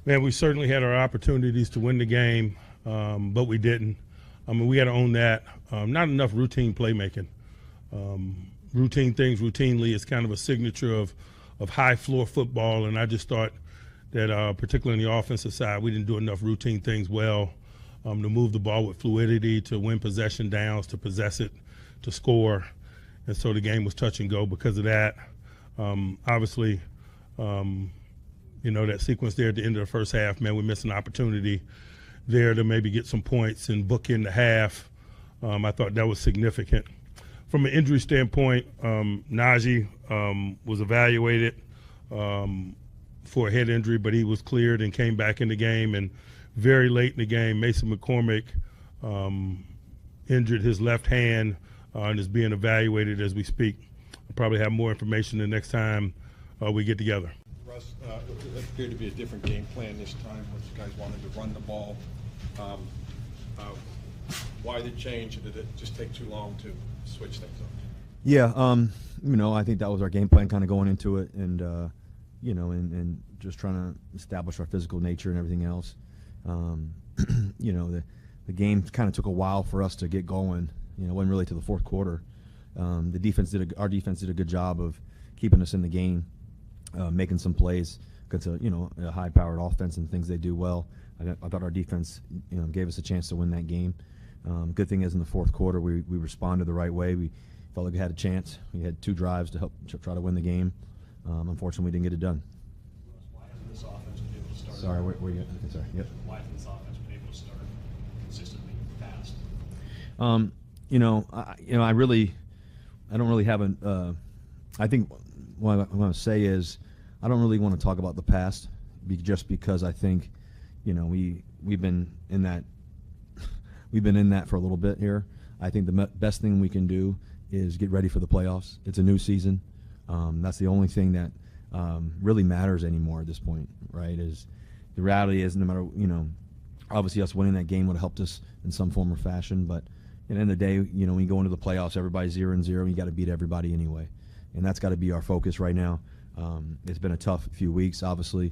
Man, we certainly had our opportunities to win the game, but we didn't. I mean, we got to own that. Not enough routine playmaking. Routine things routinely is kind of a signature of high floor football, and I just thought that particularly on the offensive side, we didn't do enough routine things well to move the ball with fluidity, to win possession downs, to possess it, to score. And so the game was touch and go because of that. Obviously, that sequence there at the end of the first half, man, we missed an opportunity there to maybe get some points and book in the half. I thought that was significant. From an injury standpoint, Najee was evaluated for a head injury, but he was cleared and came back in the game. And very late in the game, Mason McCormick injured his left hand and is being evaluated as we speak. I'll probably have more information the next time we get together. Russ, it appeared to be a different game plan this time, which you guys wanted to run the ball. Why the change? Did it just take too long to switch things up? Yeah, I think that was our game plan kind of going into it, and and just trying to establish our physical nature and everything else. The game kind of took a while for us to get going. It wasn't really to the fourth quarter. Our defense did a good job of keeping us in the game, making some plays against a high-powered offense and things they do well. I thought our defense gave us a chance to win that game. Good thing is in the fourth quarter we responded the right way. We felt like we had a chance. We had 2 drives to help try to win the game. Unfortunately, we didn't get it done. Why hasn't this offense been able to start? Sorry, where you at? Sorry. Yep. Why hasn't this offense been able to start consistently fast? I don't really have I think what I want to say is I don't really want to talk about the past just because I think, we've been in that for a little bit here. I think the best thing we can do is get ready for the playoffs. It's a new season. That's the only thing that really matters anymore at this point, right? Is the reality is no matter, obviously us winning that game would have helped us in some form or fashion, but at the end of the day, when you go into the playoffs, everybody's 0-0, and you got to beat everybody anyway. And that's got to be our focus right now. It's been a tough few weeks, obviously.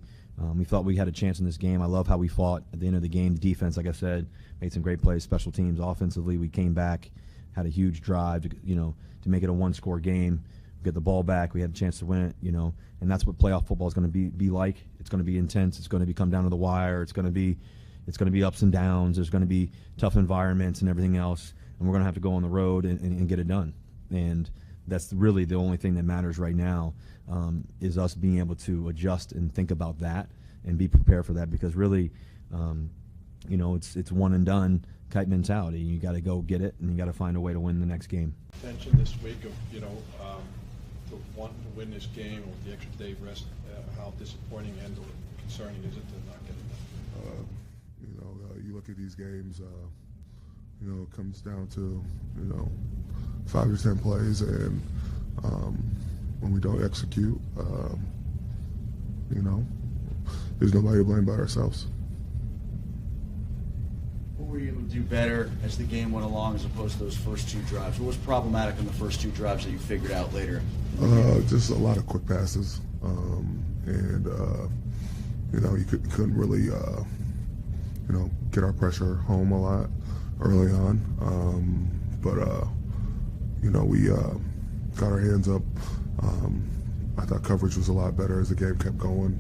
We thought we had a chance in this game. I love how we fought at the end of the game. The defense, like I said, made some great plays. Special teams, offensively, we came back, had a huge drive to make it a 1-score game. Get the ball back. We had a chance to win it, and that's what playoff football is going to be like. It's going to be intense. It's going to come down to the wire. It's going to be ups and downs. There's going to be tough environments and everything else, and we're going to have to go on the road and get it done. And that's really the only thing that matters right now, is us being able to adjust and think about that and be prepared for that, because really, it's one and done type mentality. You got to go get it, and you got to find a way to win the next game. Tension this week of to want to win this game with the extra day rest. How disappointing and concerning is it to not get it done? You look at these games. It comes down to 5 or 10 plays, and when we don't execute, there's nobody to blame but ourselves. What were you able to do better as the game went along as opposed to those first 2 drives? What was problematic in the first 2 drives that you figured out later? Just a lot of quick passes, and you couldn't really get our pressure home a lot early on, but we got our hands up. I thought coverage was a lot better as the game kept going,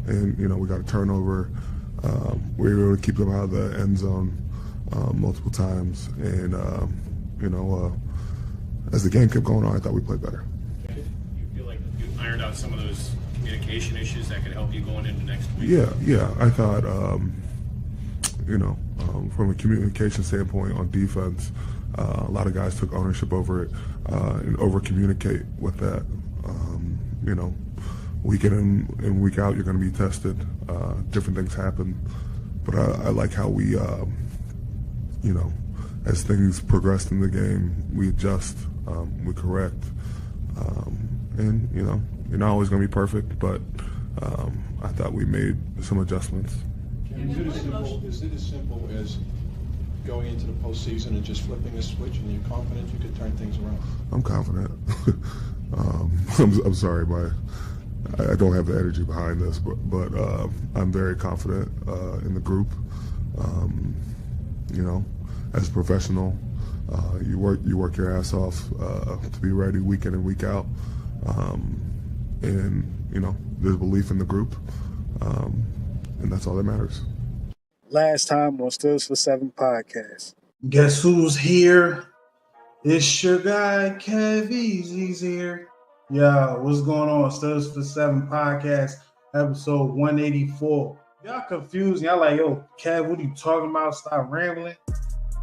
and we got a turnover. We were able to keep them out of the end zone multiple times, and as the game kept going on, I thought we played better. You feel like you ironed out some of those communication issues that could help you going into next week? Yeah. I thought, from a communication standpoint on defense, a lot of guys took ownership over it and over-communicate with that. Week in and week out, you're going to be tested. Different things happen. But I like how we, as things progressed in the game, we adjust, we correct. And, you're not always going to be perfect, but I thought we made some adjustments. Is it as simple as going into the postseason and just flipping a switch, and you're confident you could turn things around? I'm confident. I'm sorry, I don't have the energy behind this, but I'm very confident in the group. You know, as a professional, you work your ass off to be ready week in and week out, and you know, there's belief in the group, and that's all that matters. Last time on Stills for 7 podcast. Guess who's here? It's your guy, Kev Easy's here. Yeah, what's going on? Stills for 7 podcast, episode 184. Y'all confused. Y'all like, yo, Kev, what are you talking about? Stop rambling.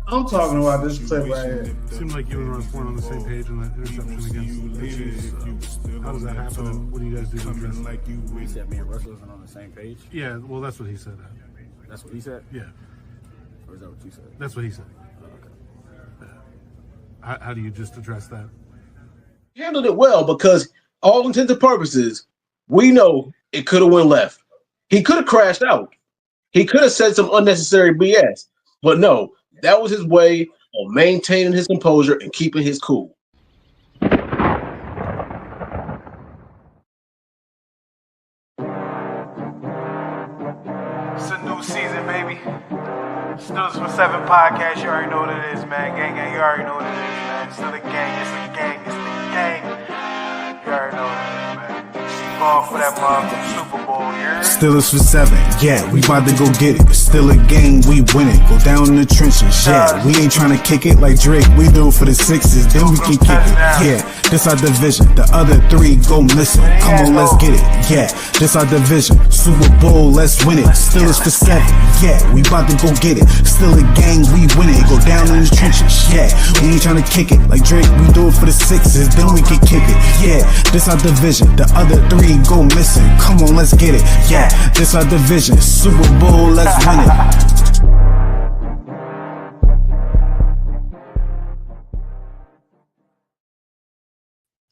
I'm talking about this clip right here. Seemed like you and Russ weren't on the same page in that interception against the Chiefs. How does that happen? And what do you guys do to address it? He said me and Russ wasn't on the same page? Yeah, well, that's what he said. That's what he said? Yeah, Or is that what you said? that's what he said. Okay. Yeah. How do you just address that? Handled it well because all intents and purposes, we know it could have went left. He could have crashed out. He could have said some unnecessary BS. But no, that was his way of maintaining his composure and keeping his cool. It's a new season, baby. Stills for 7 podcast. You already know what it is, man. Gang, you already know what it is, man. Still a gang, it's the gang, it's the gang. You already know what it is, man. Going for that motherfucking Super Bowl, yeah. Steelers for 7, yeah, we about to go get it. Still a game, we win it. Go down in the trenches, yeah. We ain't trying to kick it like Drake. We do it for the 6s, then we can kick it. Yeah, this our division. The other 3 go missing. Come on, let's get it. Yeah, this our division. Super Bowl, let's win it. Steelers for 7, yeah, we about to go get it. Still a gang, we win it. Go down in the trenches, yeah. We ain't trying to kick it like Drake. We do it for the 6s, then we can kick it. Yeah, this our division. The other 3 go missing. Come on, let's get it. Yeah, this our division. Super Bowl, let's win it.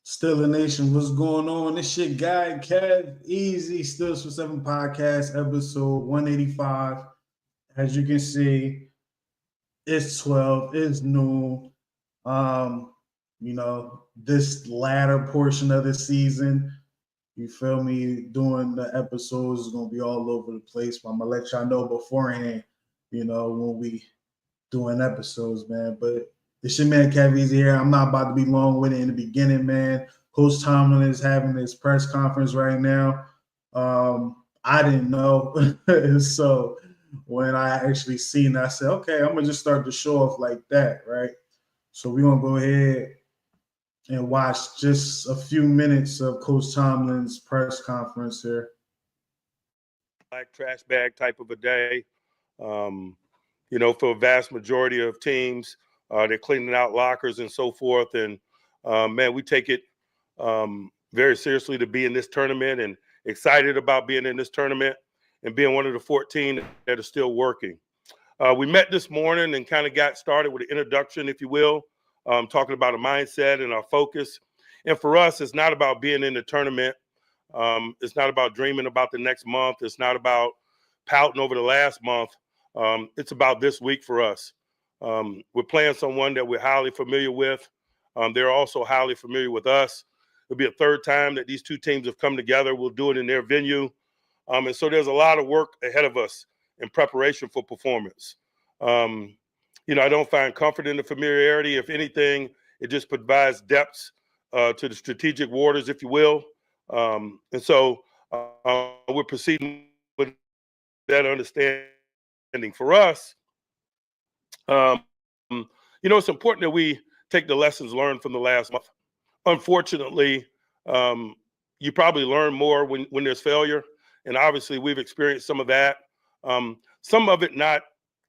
Steeler Nation, what's going on? This your guy, Kev Easy, Stills for 7 podcast, episode 185. As you can see, it's 12, it's noon. You know, this latter portion of the season, you feel me, doing the episodes is going to be all over the place, but I'm going to let y'all know beforehand, you know, when we doing episodes, man. But it's your man, Kev Easy here. I'm not about to be long with it in the beginning, man. Coach Tomlin is having his press conference right now. I didn't know. So when I actually seen it, I said, okay, I'm going to just start the show off like that, right? So we're going to go ahead and watch just a few minutes of Coach Tomlin's press conference here. Like trash bag type of a day. You know, for a vast majority of teams, they're cleaning out lockers and so forth. And, man, we take it very seriously to be in this tournament and excited about being in this tournament and being one of the 14 that are still working. We met this morning and kind of got started with an introduction, if you will, talking about a mindset and our focus. And for us, it's not about being in the tournament. It's not about dreaming about the next month. It's not about pouting over the last month. It's about this week for us. We're playing someone that we're highly familiar with. They're also highly familiar with us. It'll be a third time that these two teams have come together. We'll do it in their venue. And so there's a lot of work ahead of us in preparation for performance. You know, I don't find comfort in the familiarity. If anything, it just provides depth to the strategic waters, if you will. And so we're proceeding with that understanding. For us, you know, it's important that we take the lessons learned from the last month. Unfortunately, you probably learn more when there's failure. And obviously, we've experienced some of that. Some of it not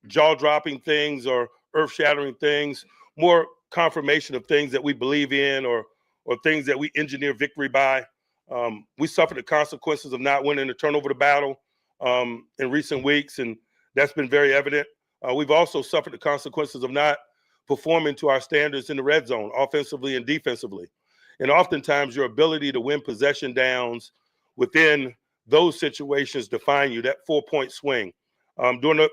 jaw-dropping things or earth-shattering things, more confirmation of things that we believe in or things that we engineer victory by. We suffered the consequences of not winning the turnover to battle in recent weeks, and that's been very evident. We've also suffered the consequences of not performing to our standards in the red zone, offensively and defensively. And oftentimes your ability to win possession downs within those situations define you, that 4-point swing. During that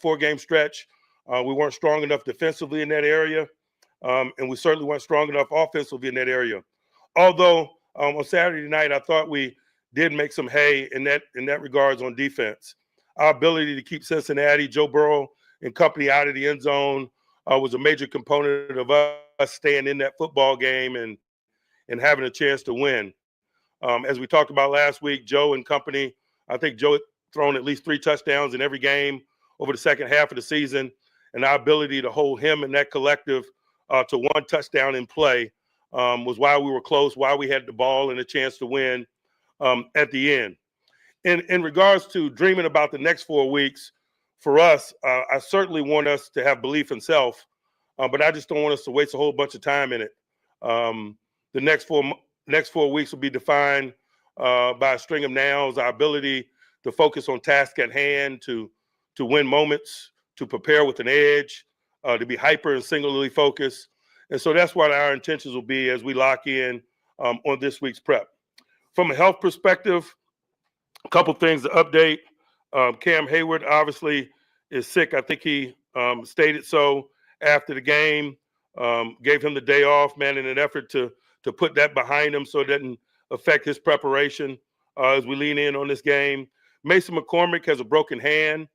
4-game stretch, we weren't strong enough defensively in that area, and we certainly weren't strong enough offensively in that area. Although on Saturday night, I thought we did make some hay in that regards on defense. Our ability to keep Cincinnati, Joe Burrow, and company out of the end zone was a major component of us staying in that football game and having a chance to win. As we talked about last week, Joe and company, I think Joe had thrown at least 3 touchdowns in every game over the second half of the season, and our ability to hold him and that collective to 1 touchdown in play was why we were close, why we had the ball and a chance to win at the end. In regards to dreaming about the next 4 weeks, for us, I certainly want us to have belief in self, but I just don't want us to waste a whole bunch of time in it. The next four weeks will be defined by a string of nouns, our ability to focus on task at hand, to win moments, to prepare with an edge, to be hyper and singularly focused. And so that's what our intentions will be as we lock in on this week's prep. From a health perspective, a couple things to update. Cam Hayward obviously is sick. I think he stated so after the game. Gave him the day off, man, in an effort to put that behind him so it doesn't affect his preparation as we lean in on this game. Mason McCormick has a broken hand.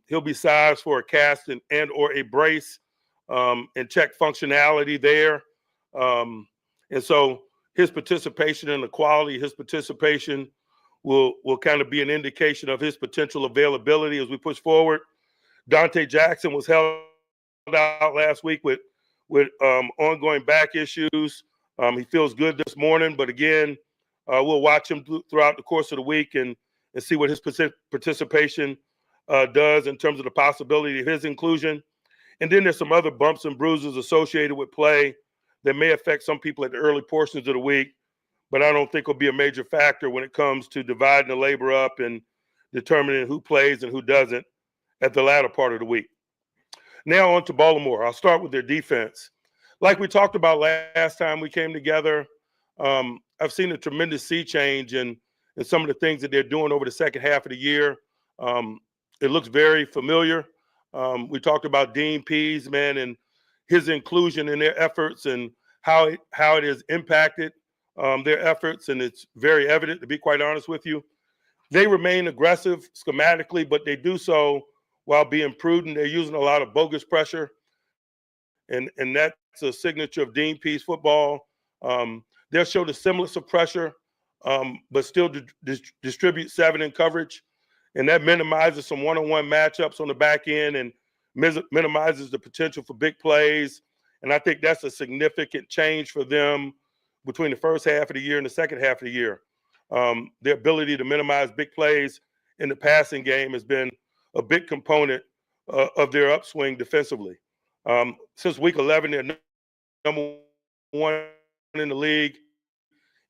He'll be sized for a cast and or a brace and check functionality there. And so his participation and the quality of his participation will kind of be an indication of his potential availability as we push forward. Dante Jackson was held out last week with ongoing back issues. He feels good this morning, but again, we'll watch him throughout the course of the week and see what his participation does in terms of the possibility of his inclusion. And then there's some other bumps and bruises associated with play that may affect some people at the early portions of the week, but I don't think will be a major factor when it comes to dividing the labor up and determining who plays and who doesn't at the latter part of the week. Now on to Baltimore. I'll start with their defense. Like we talked about last time we came together, I've seen a tremendous sea change in some of the things that they're doing over the second half of the year. It looks very familiar. We talked about Dean Pease, man, and his inclusion in their efforts and how it has impacted their efforts, and it's very evident, to be quite honest with you. They remain aggressive schematically, but they do so while being prudent. They're using a lot of bogus pressure, and that's a signature of Dean Pease football. They'll show the semblance of pressure, but still distribute 7 in coverage, and that minimizes some one-on-one matchups on the back end and minimizes the potential for big plays. And I think that's a significant change for them between the first half of the year and the second half of the year. Their ability to minimize big plays in the passing game has been a big component of their upswing defensively. Since week 11, they're number 1 in the league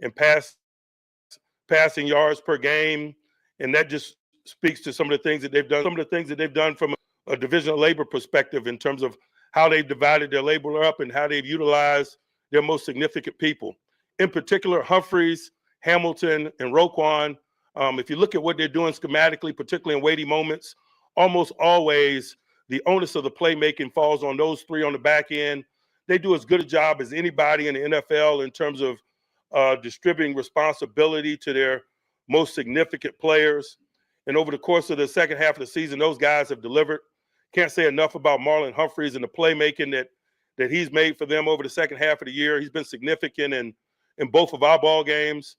in passing yards per game, and that just speaks to some of the things that they've done. Some of the things that they've done from a divisional labor perspective in terms of how they've divided their labor up and how they've utilized their most significant people. In particular, Humphreys, Hamilton, and Roquan. If you look at what they're doing schematically, particularly in weighty moments, almost always the onus of the playmaking falls on those 3 on the back end. They do as good a job as anybody in the NFL in terms of distributing responsibility to their most significant players. And over the course of the second half of the season, those guys have delivered. Can't say enough about Marlon Humphreys and the playmaking that he's made for them over the second half of the year. He's been significant in both of our ball games.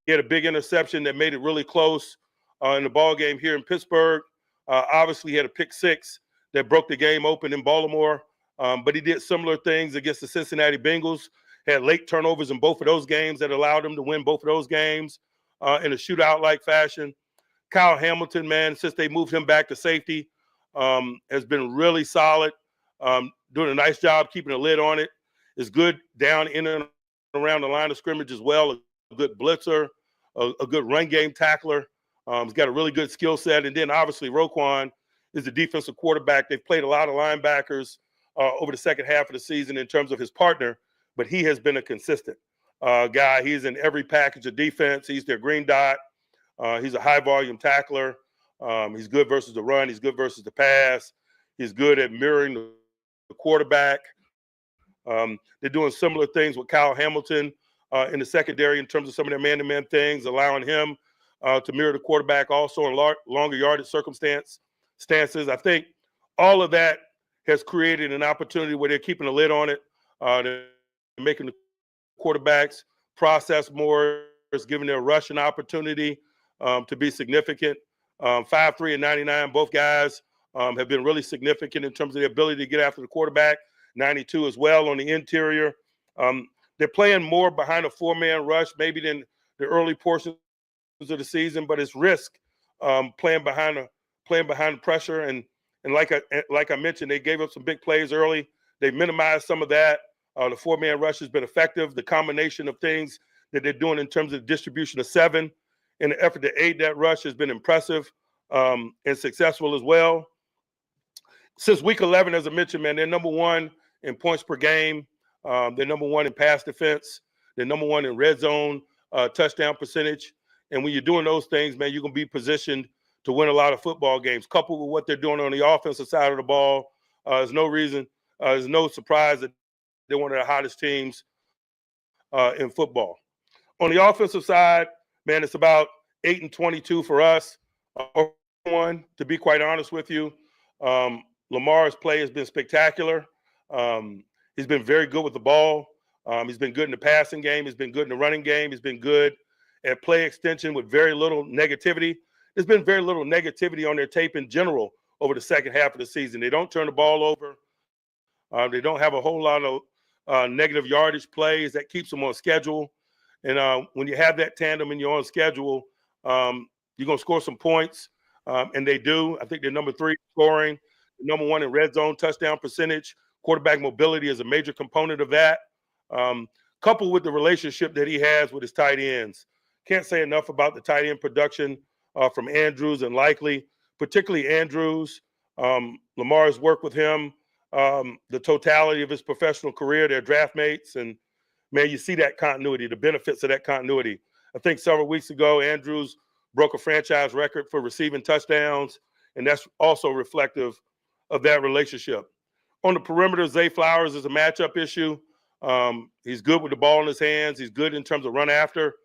He had a big interception that made it really close in the ball game here in Pittsburgh. Obviously, he had a pick 6 that broke the game open in Baltimore. But he did similar things against the Cincinnati Bengals, had late turnovers in both of those games that allowed him to win both of those games in a shootout-like fashion. Kyle Hamilton, man, since they moved him back to safety, has been really solid, doing a nice job keeping a lid on it. Is good down in and around the line of scrimmage as well, a good blitzer, a good run game tackler. He's got a really good skill set. And then obviously Roquan is the defensive quarterback. They've played a lot of linebackers over the second half of the season in terms of his partner, but he has been a consistent guy. He's in every package of defense. He's their green dot. He's a high-volume tackler. He's good versus the run. He's good versus the pass. He's good at mirroring the quarterback. They're doing similar things with Kyle Hamilton in the secondary in terms of some of their man-to-man things, allowing him to mirror the quarterback also in longer yardage stances. I think all of that has created an opportunity where they're keeping a lid on it. They're making the quarterbacks process more. It's giving their rushing opportunity to be significant. 5'3" and 99, both guys have been really significant in terms of their ability to get after the quarterback. 92 as well on the interior. They're playing more behind a four-man rush maybe than the early portions of the season, but it's risk playing behind pressure. And like I mentioned, they gave up some big plays early. They minimized some of that. The four-man rush has been effective. The combination of things that they're doing in terms of distribution of 7 in the effort to aid that rush has been impressive and successful as well. Since week 11, as I mentioned, man, they're number 1 in points per game. They're number 1 in pass defense. They're number 1 in red zone touchdown percentage. And when you're doing those things, man, you're going to be positioned to win a lot of football games. Coupled with what they're doing on the offensive side of the ball, there's no surprise that they're one of the hottest teams in football. On the offensive side, man, it's about 8-22 for us. One, to be quite honest with you, Lamar's play has been spectacular. He's been very good with the ball. He's been good in the passing game. He's been good in the running game. He's been good at play extension with very little negativity. There's been very little negativity on their tape in general over the second half of the season. They don't turn the ball over. They don't have a whole lot of negative yardage plays. That keeps them on schedule. And when you have that tandem and you're on schedule, you're going to score some points. And they do. I think they're number 3 scoring, number 1 in red zone touchdown percentage. Quarterback mobility is a major component of that. Coupled with the relationship that he has with his tight ends. Can't say enough about the tight end production from Andrews and Likely, particularly Andrews. Lamar's worked with him the totality of his professional career. They're draft mates. And, man, you see that continuity, the benefits of that continuity. I think several weeks ago, Andrews broke a franchise record for receiving touchdowns, and that's also reflective of that relationship. On the perimeter, Zay Flowers is a matchup issue. He's good with the ball in his hands. He's good in terms of run after.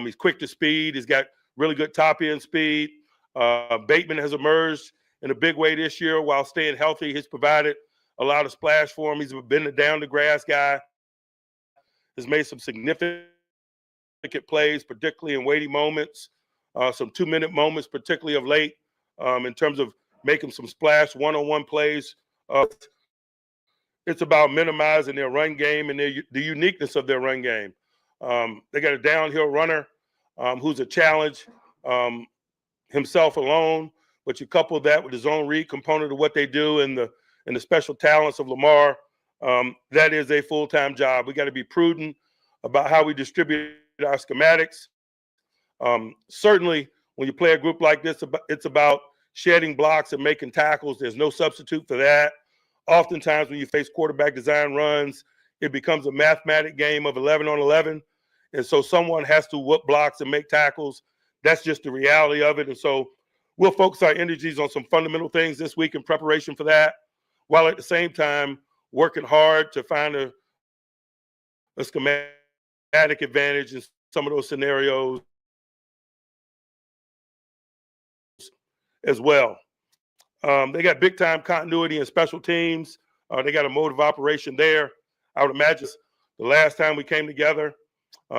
He's quick to speed. He's got really good top-end speed. Bateman has emerged in a big way this year while staying healthy. He's provided a lot of splash for him. He's been a down-the-grass guy. Has made some significant plays, particularly in weighty moments, some 2-minute moments, particularly of late, in terms of making some splash one-on-one plays. It's about minimizing their run game and the uniqueness of their run game. They got a downhill runner who's a challenge himself alone, but you couple that with the zone read component of what they do and the special talents of Lamar, that is a full-time job. We got to be prudent about how we distribute our schematics. Certainly, when you play a group like this, it's about shedding blocks and making tackles. There's no substitute for that. Oftentimes, when you face quarterback design runs, it becomes a mathematic game of 11 on 11. And so someone has to whoop blocks and make tackles. That's just the reality of it. And so we'll focus our energies on some fundamental things this week in preparation for that, while at the same time working hard to find a schematic advantage in some of those scenarios as well. They got big-time continuity in special teams. They got a mode of operation there. I would imagine the last time we came together,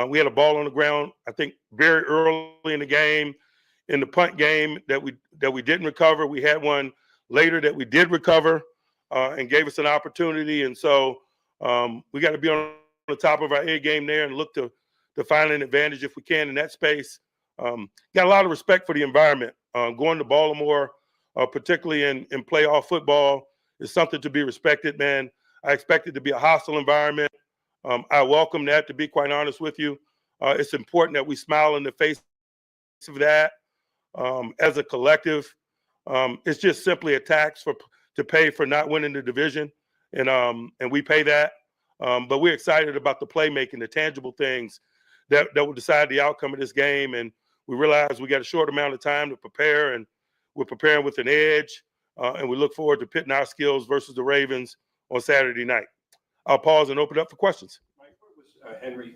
we had a ball on the ground, I think, very early in the game. In the punt game that we didn't recover, we had one later that we did recover and gave us an opportunity. And so we got to be on the top of our A game there and look to find an advantage if we can in that space. Got a lot of respect for the environment. Going to Baltimore, particularly in playoff football, is something to be respected, man. I expect it to be a hostile environment. I welcome that, to be quite honest with you. It's important that we smile in the face of that as a collective. It's just simply a tax to pay for not winning the division, and we pay that. But we're excited about the playmaking, the tangible things that will decide the outcome of this game. And we realize we got a short amount of time to prepare, and we're preparing with an edge. And we look forward to pitting our skills versus the Ravens on Saturday night. I'll pause and open up for questions. Mike, what was Henry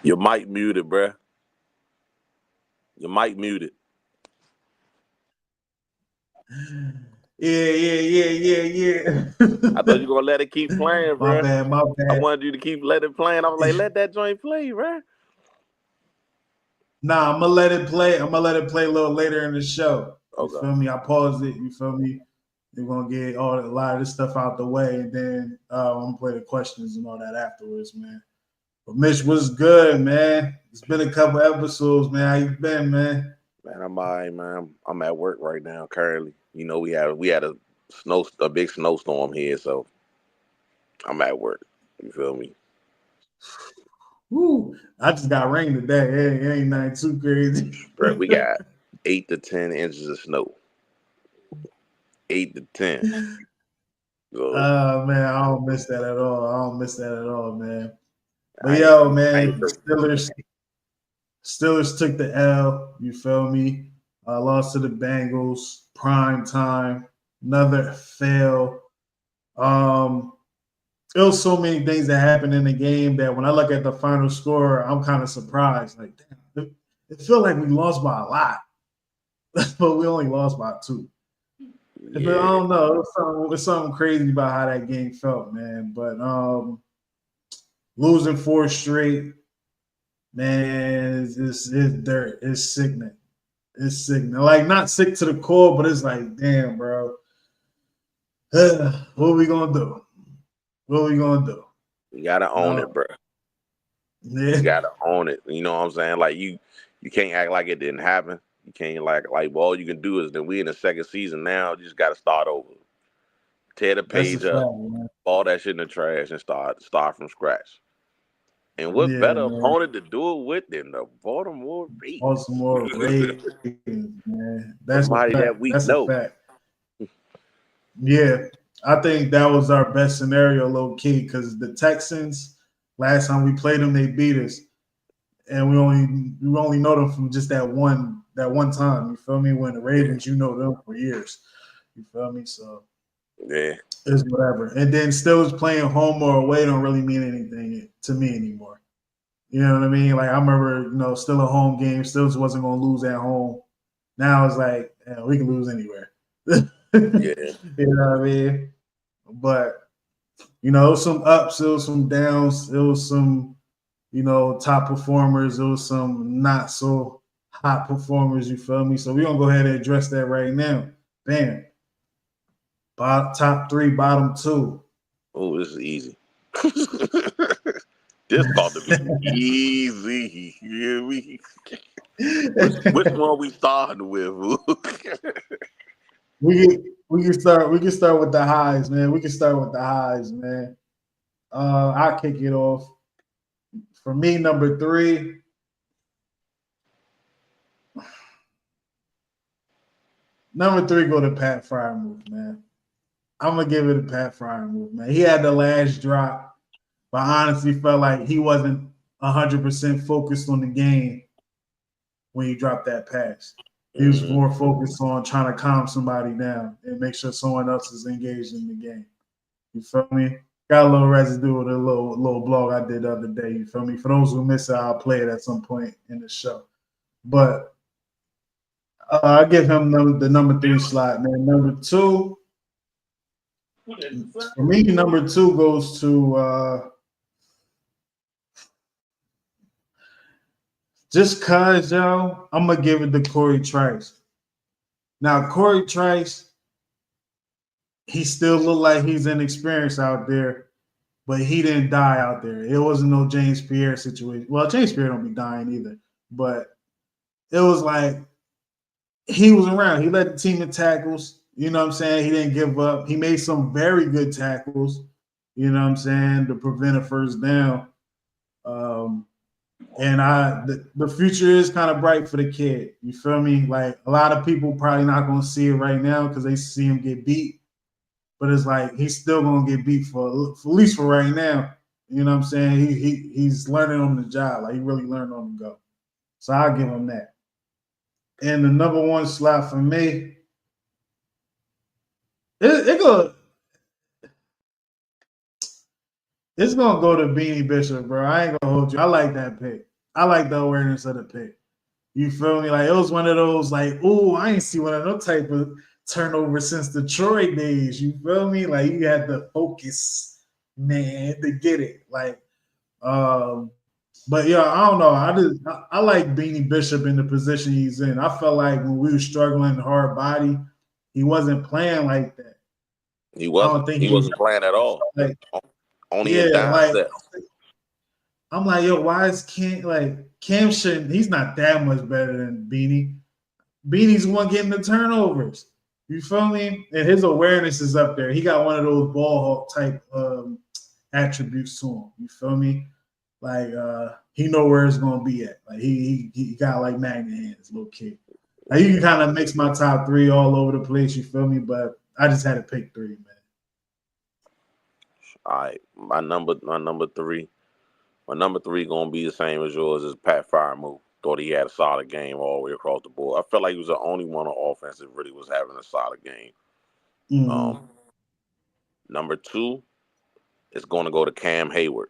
Your mic muted, bruh. Your mic muted. Yeah. I thought you were gonna let it keep playing, My bruh. bad. I wanted you to keep letting it playing. I was like, let that joint play, bruh. Nah, I'm gonna let it play. I'm gonna let it play a little later in the show. You Okay. feel me? I paused it. You feel me? We're gonna get a lot of this stuff out the way, and then I'm gonna play the questions and all that afterwards, man. But Mitch, what's good, man? It's been a couple episodes, man. How you been, man? Man, I'm all right, man. I'm at work right now currently. You know, we had a big snowstorm here, so I'm at work. You feel me? Woo! I just got rain today. It ain't nothing too crazy. Bro, we got 8 to 10 inches of snow. 8 to 10. So, Man, I don't miss that at all. Man. But I yo, ain't man, Steelers took the L. You feel me? Lost to the Bengals. Prime time. Another fail. There was so many things that happened in the game that when I look at the final score, I'm kind of surprised. Like, damn, it felt like we lost by a lot, but we only lost by 2. yeah. But I don't know. It was something crazy about how that game felt, man. But losing 4 straight, man, it's dirt. It's sickening. It's sickening. Like, not sick to the core, but it's like, damn, bro. What are we gonna do? You gotta own it, bro. Yeah. You gotta own it. You know what I'm saying? Like you can't act like it didn't happen. You can't like well, all you can do is that we in the second season now. You just gotta start over. Tear the That's a page fact, up, man. all that shit in the trash, and start from scratch. And what Yeah, better man. opponent to do it with than the Baltimore Ravens? Baltimore Ravens, man. That's a Somebody fact. that we That's a know. fact. Yeah, I think that was our best scenario, low key, because the Texans, last time we played them, they beat us, and we only know them from just that one time. You feel me? When the Ravens, you know them for years. You feel me? So Yeah. it's whatever. And then still is playing home or away don't really mean anything to me anymore. You know what I mean? Like I remember, still a home game, still wasn't gonna lose at home. Now it's like, we can lose anywhere. Yeah. You know what I mean? But it was some ups, it was some downs, it was some, top performers, it was some not so hot performers, you feel me? So we're gonna go ahead and address that right now. Bam. Top 3, bottom 2. Oh, this is easy. This about to be easy. You hear me? Which one we starting with? We can start with the highs, man. I'll kick it off. For me, number 3. Number 3 go to Pat Fryermuth, man. I'm gonna give it a Pat Fryermuth, man. He had the last drop, but I honestly felt like he wasn't 100% focused on the game when he dropped that pass. He was more focused on trying to calm somebody down and make sure someone else is engaged in the game. You feel me? Got a little residue with a little blog I did the other day. You feel me? For those who miss it, I'll play it at some point in the show. But I give him the number 3 slot, man. Number 2, for me, number 2 goes to just cause, yo, I'm gonna give it to Corey Trice. Now, Corey Trice, he still look like he's inexperienced out there, but he didn't die out there. It wasn't no James Pierre situation. Well, James Pierre don't be dying either, but it was like he was around. He led the team in tackles. You know what I'm saying? He didn't give up. He made some very good tackles, you know what I'm saying, to prevent a first down. And the future is kind of bright for the kid. You feel me? Like a lot of people probably not going to see it right now because they see him get beat. But it's like he's still going to get beat for at least for right now. You know what I'm saying? He's learning on the job. Like he really learned on the go. So I'll give him that. And the number 1 slot for me, it's gonna go to Beanie Bishop, bro. I ain't gonna hold you. I like that pick. I like the awareness of the pick. You feel me? Like it was one of those like, oh, I ain't see one of those type of turnovers since the Troy days. You feel me? Like you had to focus, man, to get it. Like, but yeah, I don't know. I like Beanie Bishop in the position he's in. I felt like when we were struggling hard body, he wasn't playing like that. He I don't wasn't. think He wasn't playing at all. like, Only in yeah, dime like set. I'm like, yo, why is Cam shouldn't he's not that much better than Beanie. Beanie's the one getting the turnovers. You feel me? And his awareness is up there. He got one of those ball hawk type attributes to him. You feel me? Like he know where it's gonna be at. Like he got like magnet hands, little kid. Like you can kind of mix my top three all over the place. You feel me? But I just had to pick three, man. All right, my number three gonna be the same as yours. Is Pat Firemouth. Thought he had a solid game all the way across the board. I felt like he was the only one on offense that really was having a solid game. Mm-hmm. Number two is going to go to Cam Hayward.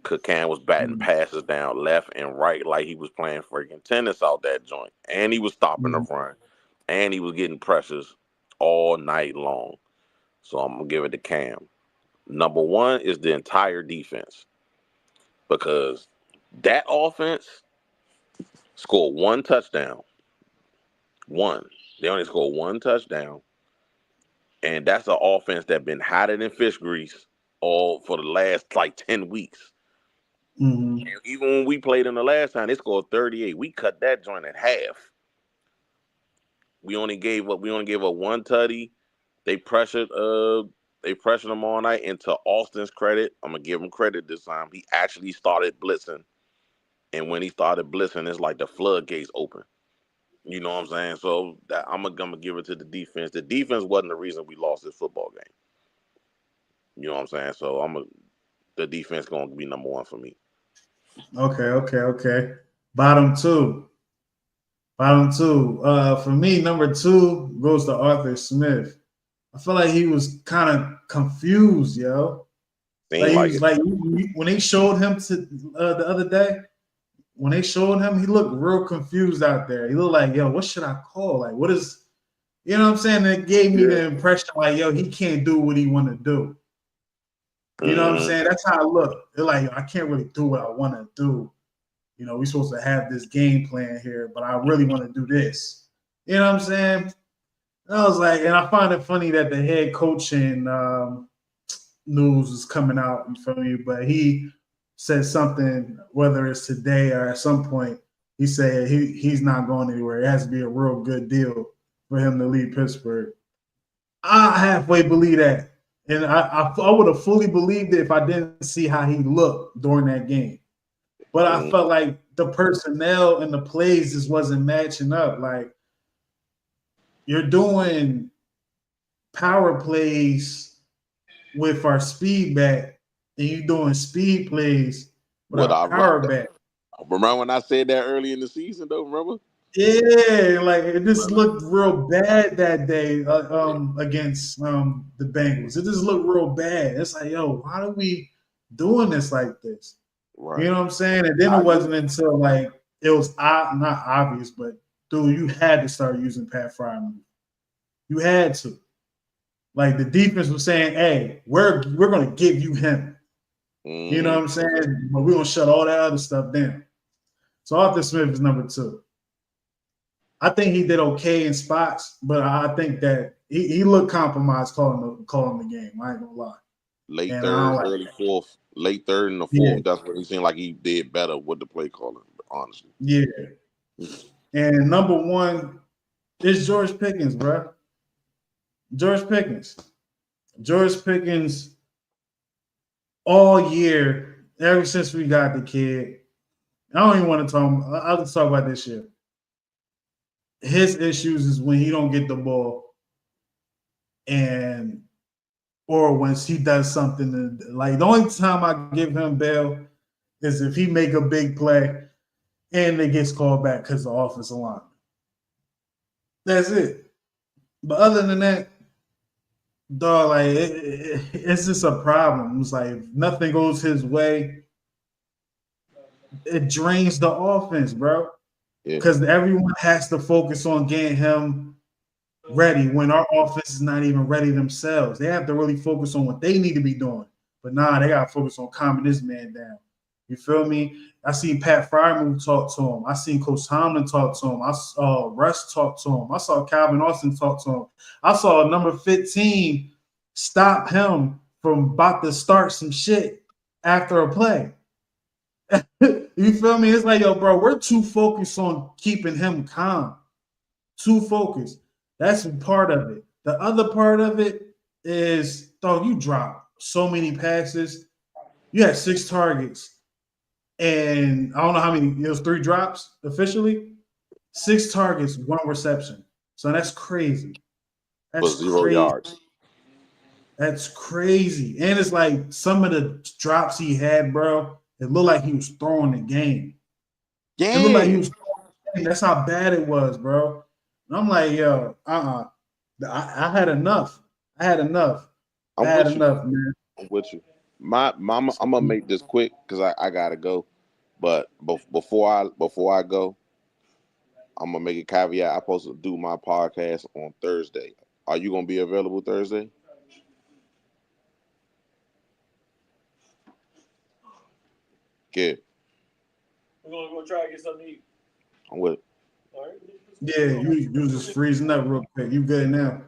Cause Cam was batting passes down left and right like he was playing freaking tennis out that joint. And he was stopping the run. And he was getting pressures all night long. So I'm going to give it to Cam. Number one is the entire defense. Because that offense scored one touchdown. One. They only scored one touchdown. And that's an offense that's been hotter than fish grease all for the last like 10 weeks. Mm-hmm. And even when we played them the last time, they scored 38. We cut that joint in half. We only gave up one tutty. They pressured them all night. And to Austin's credit, I'm gonna give him credit this time. He actually started blitzing. And when he started blitzing, it's like the floodgates open. You know what I'm saying? So I'm gonna give it to the defense. The defense wasn't the reason we lost this football game. You know what I'm saying? So the defense gonna be number one for me. Okay. Bottom two. For me, number two goes to Arthur Smith. I feel like he was kind of confused, yo. When they showed him to the other day, when they showed him, he looked real confused out there. He looked like, yo, what should I call? Like, what is, you know what I'm saying? It gave me the impression like, yo, he can't do what he want to do. You know what I'm saying? That's how I look. They're like, I can't really do what I want to do. You know, we're supposed to have this game plan here, but I really want to do this. You know what I'm saying? And I was like, and I find it funny that the head coaching news is coming out, you feel me? But he said something, whether it's today or at some point, he said he's not going anywhere. It has to be a real good deal for him to leave Pittsburgh. I halfway believe that. And I would have fully believed it if I didn't see how he looked during that game. But I felt like the personnel and the plays just wasn't matching up. Like, you're doing power plays with our speed back, and you're doing speed plays with our power back. Remember when I said that early in the season, though? Remember? Yeah, like it just looked real bad that day against the Bengals. It just looked real bad. It's like, yo, why are we doing this like this? Right. You know what I'm saying? And then it wasn't until like it was not obvious, but dude, you had to start using Pat Firemouth. You had to. Like the defense was saying, hey, we're gonna give you him. You know what I'm saying? But we're gonna shut all that other stuff down. So Arthur Smith is number two. I think he did okay in spots, but I think that he looked compromised calling the game. I ain't gonna lie. Late third, early fourth, late third and the fourth. That's what he seemed like he did better with the play calling, honestly. Yeah. And number one is George Pickens, bro. George Pickens all year, ever since we got the kid. I don't even want to talk. I'll just talk about this year. His issues is when he don't get the ball, or when he does something like the only time I give him bail is if he make a big play and it gets called back because the offensive line. That's it. But other than that, dog, like it's just a problem. It's like if nothing goes his way, it drains the offense, bro. Yeah. Because everyone has to focus on getting him ready when our offense is not even ready themselves. They have to really focus on what they need to be doing. But nah, they got to focus on calming this man down. You feel me? I seen Pat Frymouth talk to him. I seen Coach Tomlin talk to him. I saw Russ talk to him. I saw Calvin Austin talk to him. I saw number 15 stop him from about to start some shit after a play. You feel me? It's like, yo, bro, we're too focused on keeping him calm. Too focused. That's part of it. The other part of it is, dog, you dropped so many passes. You had 6 targets. And I don't know how many, it was 3 drops officially. 6 targets, 1 reception. So that's crazy. That's For 0 crazy. yards. That's crazy. And it's like some of the drops he had, bro, it looked like he was throwing the game. It looked like he was throwing the game. That's how bad it was, bro. And I'm like, yo, I had enough. I had enough. Man. I'm with you. I'm gonna make this quick because I gotta go. But before I go, I'm gonna make a caveat. I'm supposed to do my podcast on Thursday. Are you gonna be available Thursday? Good. We're gonna go try to get something to eat. I'm with it. All right. Yeah, you was just freezing up real quick. You good now?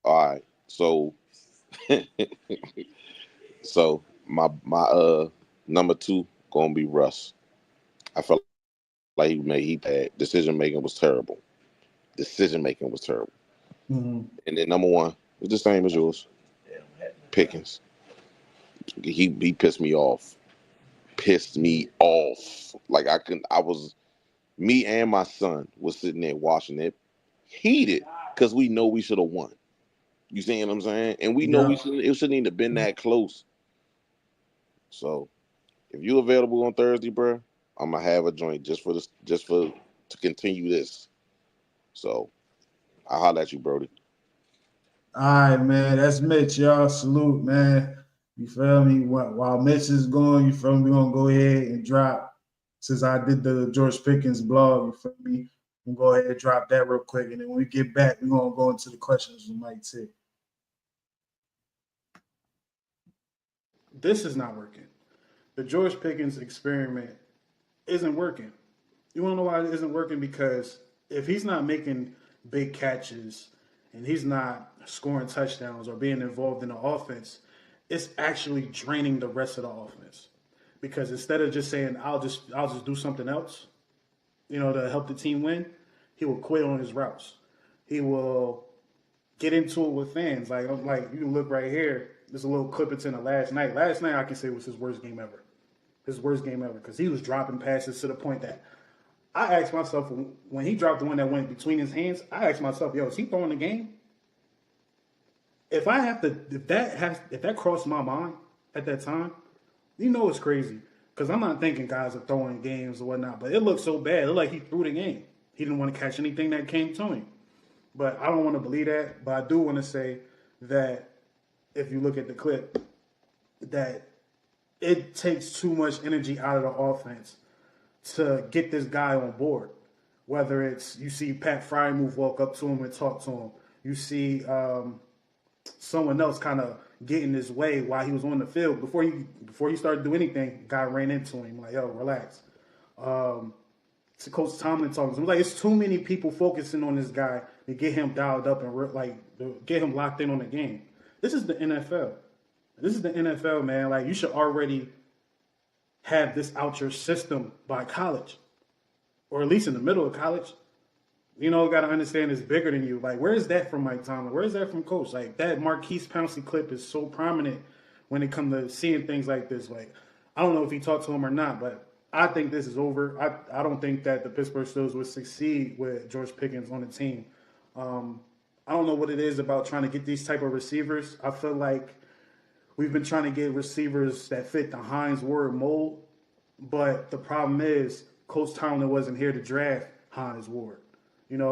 All right. So so my number 2 gonna be Russ. I felt like he bad. Decision making was terrible. Mm-hmm. And then number 1 was the same as yours. Pickens. He pissed me off. Like me and my son was sitting there watching it, heated, because we know we should have won. You see what I'm saying? And we know it shouldn't even have been that close. So if you're available on Thursday, bro, I'm gonna have a joint just to continue this. So I'll holler at you, Brody. All right, man. That's Mitch, y'all. Salute, man. You feel me? While Mitch is going, you feel me? We're gonna go ahead and drop. Since I did the George Pickens blog, you feel me? We'll go ahead and drop that real quick. And then when we get back, we're gonna go into the questions we might take. This is not working. The George Pickens experiment isn't working. You want to know why it isn't working? Because if he's not making big catches and he's not scoring touchdowns or being involved in the offense, it's actually draining the rest of the offense. Because instead of just saying, I'll just do something else, to help the team win, he will quit on his routes. He will get into it with fans. Like you can look right here. There's a little clip. It's in the last night. Last night I can say was his worst game ever. His worst game ever, because he was dropping passes to the point that I asked myself, when he dropped the one that went between his hands, I asked myself, yo, is he throwing the game? If that crossed my mind at that time, it's crazy. Because I'm not thinking guys are throwing games or whatnot, but it looked so bad. It looked like he threw the game. He didn't want to catch anything that came to him. But I don't want to believe that. But I do want to say that if you look at the clip, that it takes too much energy out of the offense to get this guy on board. Whether it's, you see Pat Frymouth walk up to him and talk to him. You see someone else kind of get in his way while he was on the field. Before he started to do anything, guy ran into him like, yo, relax. To Coach Tomlin talking to him, like, it's too many people focusing on this guy to get him dialed up and get him locked in on the game. This is the NFL. This is the NFL, man. Like, you should already have this out your system by college, or at least in the middle of college. Got to understand it's bigger than you. Like, where is that from Mike Tomlin? Where is that from Coach? Like, that Marquise Pouncey clip is so prominent when it comes to seeing things like this. Like, I don't know if he talked to him or not, but I think this is over. I don't think that the Pittsburgh Steelers would succeed with George Pickens on the team. I don't know what it is about trying to get these type of receivers. I feel like we've been trying to get receivers that fit the Hines Ward mold, but the problem is Coach Tomlin wasn't here to draft Hines Ward.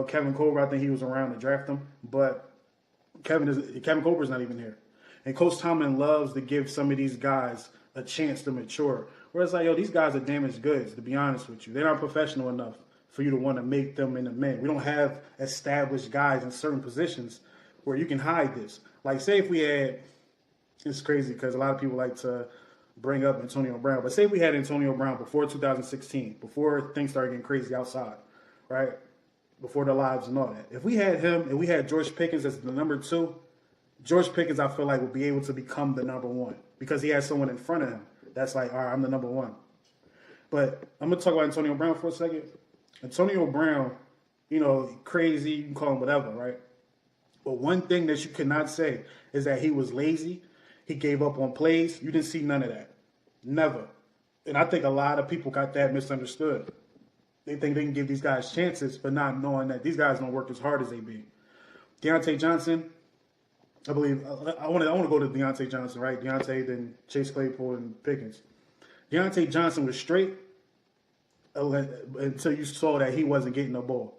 Kevin Colbert, I think he was around to draft him, but Kevin Colbert's not even here. And Coach Tomlin loves to give some of these guys a chance to mature. Where it's like, yo, these guys are damaged goods, to be honest with you. They're not professional enough for you to want to make them into men. We don't have established guys in certain positions where you can hide this. Like, say if we had, it's crazy because a lot of people like to bring up Antonio Brown, but say if we had Antonio Brown before 2016, before things started getting crazy outside, right? Before the lives and all that. If we had him and we had George Pickens as the number 2, George Pickens, I feel like, would be able to become the number 1 because he has someone in front of him that's like, all right, I'm the number 1. But I'm going to talk about Antonio Brown for a second. Antonio Brown, you know, crazy, you can call him whatever, right? But one thing that you cannot say is that he was lazy. He gave up on plays. You didn't see none of that. Never. And I think a lot of people got that misunderstood. They think they can give these guys chances, but not knowing that these guys don't work as hard as they be. Deontay Johnson, I believe, I want to go to Deontay Johnson, right? Deontay, then Chase Claypool, and Pickens. Deontay Johnson was straight until you saw that he wasn't getting the ball.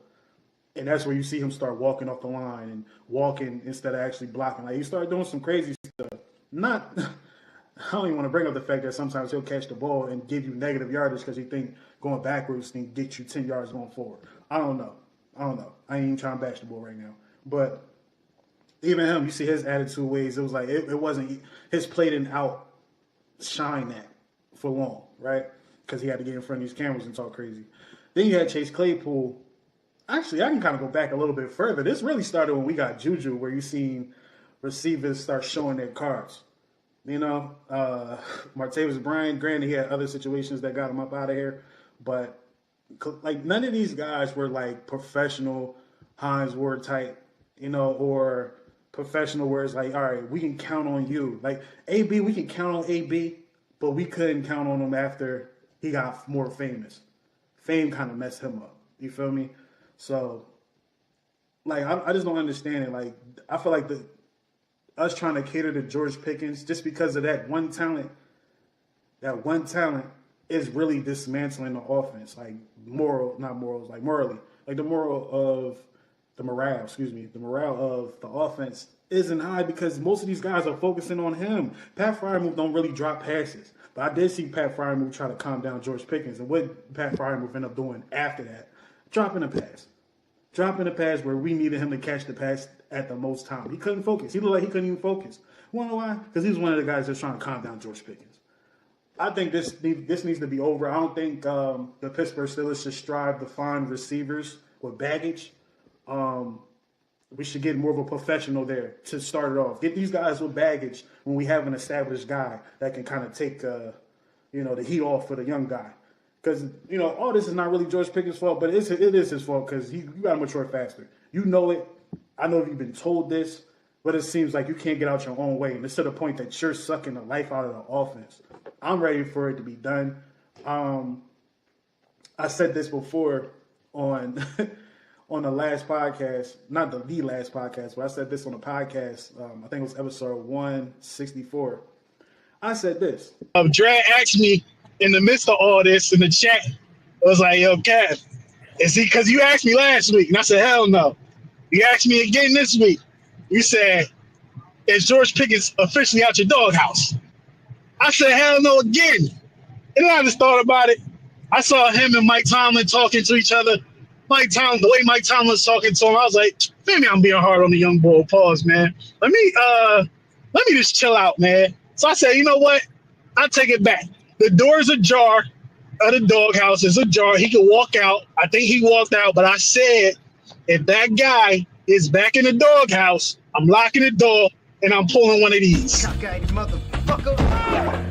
And that's where you see him start walking off the line and walking instead of actually blocking. Like, he started doing some crazy stuff. Not, I don't even want to bring up the fact that sometimes he'll catch the ball and give you negative yardage because he think going backwards can get you 10 yards going forward. I don't know. I ain't even trying to bash the ball right now. But even him, you see his attitude ways. It was like, it wasn't, his play didn't outshine that for long, right? Because he had to get in front of these cameras and talk crazy. Then you had Chase Claypool. Actually, I can kind of go back a little bit further. This really started when we got Juju, where you seen receivers start showing their cards. You know, Martavis Bryant, granted, he had other situations that got him up out of here, but like none of these guys were like professional Hines Ward type, you know, or professional where it's like, all right, we can count on you. Like AB, we can count on AB, but we couldn't count on him after he got more famous. Fame kind of messed him up. You feel me? So, like, I just don't understand it. Like, I feel like us trying to cater to George Pickens just because of that one talent is really dismantling the offense. Like, morally. Like, the morale of the offense isn't high because most of these guys are focusing on him. Pat Freiermuth don't really drop passes. But I did see Pat Freiermuth try to calm down George Pickens. And what Pat Freiermuth ended up doing after that, dropping a pass where we needed him to catch the pass at the most time. He couldn't focus. He looked like he couldn't even focus. You wanna know why? Because he was one of the guys that's trying to calm down George Pickens. I think this needs to be over. I don't think the Pittsburgh Steelers should strive to find receivers with baggage. We should get more of a professional there to start it off. Get these guys with baggage when we have an established guy that can kind of take the heat off for the young guy. Because, you know, all this is not really George Pickens' fault, but it is his fault because you got to mature faster. You know it. I know you've been told this, but it seems like you can't get out your own way. And it's to the point that you're sucking the life out of the offense. I'm ready for it to be done. I said this before on on the last podcast, not the last podcast, but I said this on a podcast. I think it was episode 164. I said this. Dre asked me in the midst of all this in the chat, I was like, yo, Kev, is he, because you asked me last week, and I said, hell no. You asked me again this week. You said, is George Pickens officially out your doghouse? I said, hell no again. And then I just thought about it. I saw him and Mike Tomlin talking to each other. The way Mike Tomlin was talking to him, I was like, maybe I'm being hard on the young boy. Pause, man. Let me just chill out, man. So I said, you know what? I'll take it back. The door's ajar of the doghouse. It's ajar. He can walk out. I think he walked out, but I said, if that guy is back in the doghouse, I'm locking the door and I'm pulling one of these. Cockeyed motherfucker.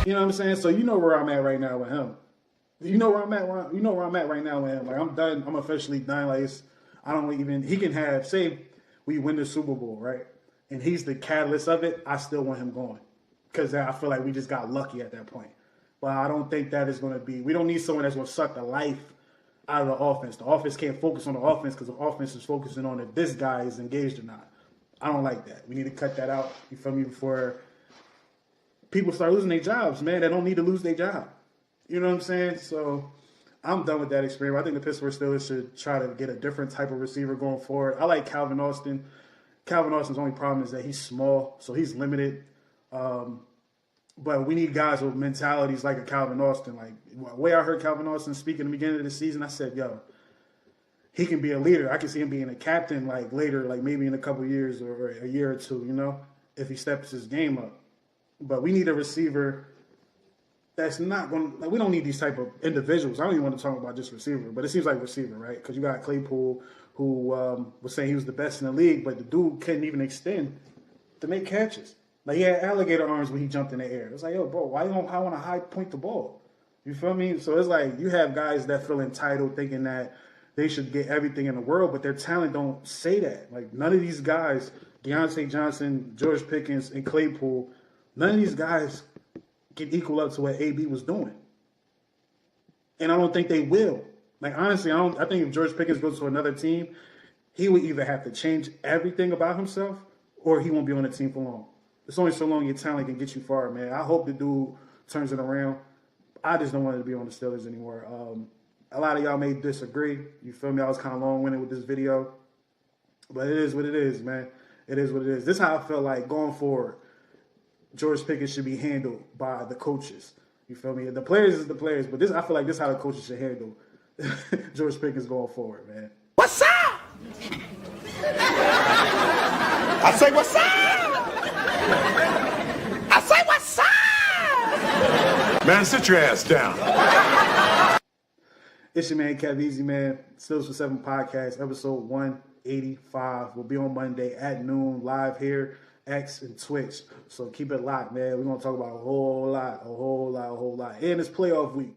You know what I'm saying? So you know where I'm at right now with him. You know where I'm at. You know where I'm at right now with him. Like, I'm done. I'm officially done. Like, I don't even. He can have. Say we win the Super Bowl, right? And he's the catalyst of it. I still want him going because I feel like we just got lucky at that point. But I don't think that is going to be. We don't need someone that's going to suck the life out of the offense. The offense can't focus on the offense because the offense is focusing on if this guy is engaged or not. I don't like that. We need to cut that out. You feel me? Before people start losing their jobs, man. They don't need to lose their job. You know what I'm saying? So I'm done with that experiment. I think the Pittsburgh Steelers should try to get a different type of receiver going forward. I like Calvin Austin. Calvin Austin's only problem is that he's small, so he's limited. But we need guys with mentalities like a Calvin Austin. Like the way I heard Calvin Austin speak in the beginning of the season, I said, yo, he can be a leader. I can see him being a captain like later, like maybe in a couple of years or a year or two, if he steps his game up. But we need a receiver that's not going to, like, we don't need these type of individuals. I don't even want to talk about just receiver, but it seems like receiver, right? Because you got Claypool, who was saying he was the best in the league, but the dude couldn't even extend to make catches. Like, he had alligator arms when he jumped in the air. It's like, yo, bro, why you don't want to high point the ball? You feel me? So it's like you have guys that feel entitled thinking that they should get everything in the world, but their talent don't say that. Like, none of these guys, Deontay Johnson, George Pickens, and Claypool, none of these guys can equal up to what AB was doing. And I don't think they will. Like, honestly, I think if George Pickens goes to another team, he would either have to change everything about himself or he won't be on the team for long. It's only so long your talent can get you far, man. I hope the dude turns it around. I just don't want him to be on the Steelers anymore. A lot of y'all may disagree. You feel me? I was kind of long-winded with this video. But it is what it is, man. It is what it is. This is how I feel like going forward. George Pickens should be handled by the coaches. You feel me? The players is the players, but I feel like this is how the coaches should handle George Pickens going forward, man. What's up? I say what's up? I say what's up? Man, sit your ass down. It's your man, Kev Easy, man. Steelers for 7 podcast, episode 185. We'll be on Monday at noon, live here, X and Twitch. So keep it locked, man. We're going to talk about a whole lot. And it's playoff week.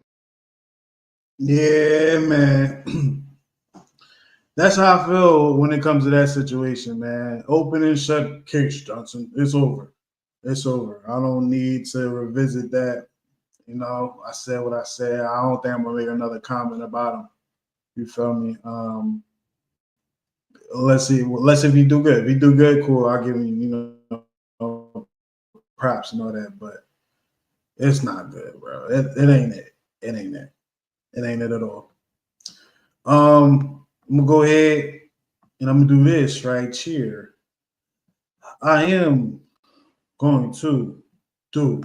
Yeah, man. That's how I feel when it comes to that situation, man. Open and shut case, Johnson. It's over. It's over. I don't need to revisit that. I said what I said. I don't think I'm going to make another comment about him. You feel me? Let's see if he do good. If he do good, cool. I'll give him, props and all that. But it's not good, bro. It ain't it. It ain't it. It ain't it at all. I'm going to go ahead and I'm going to do this right here. I am going to do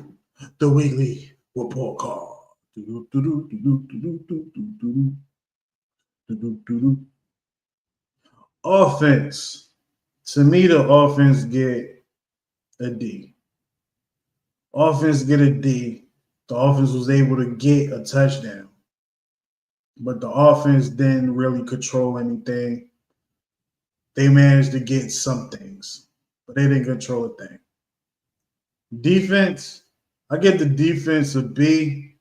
the weekly report card. Offense. To me, the offense get a D. Offense get a D. The offense was able to get a touchdown. But the offense didn't really control anything. They managed to get some things, but they didn't control a thing. Defense, I get the defense a B.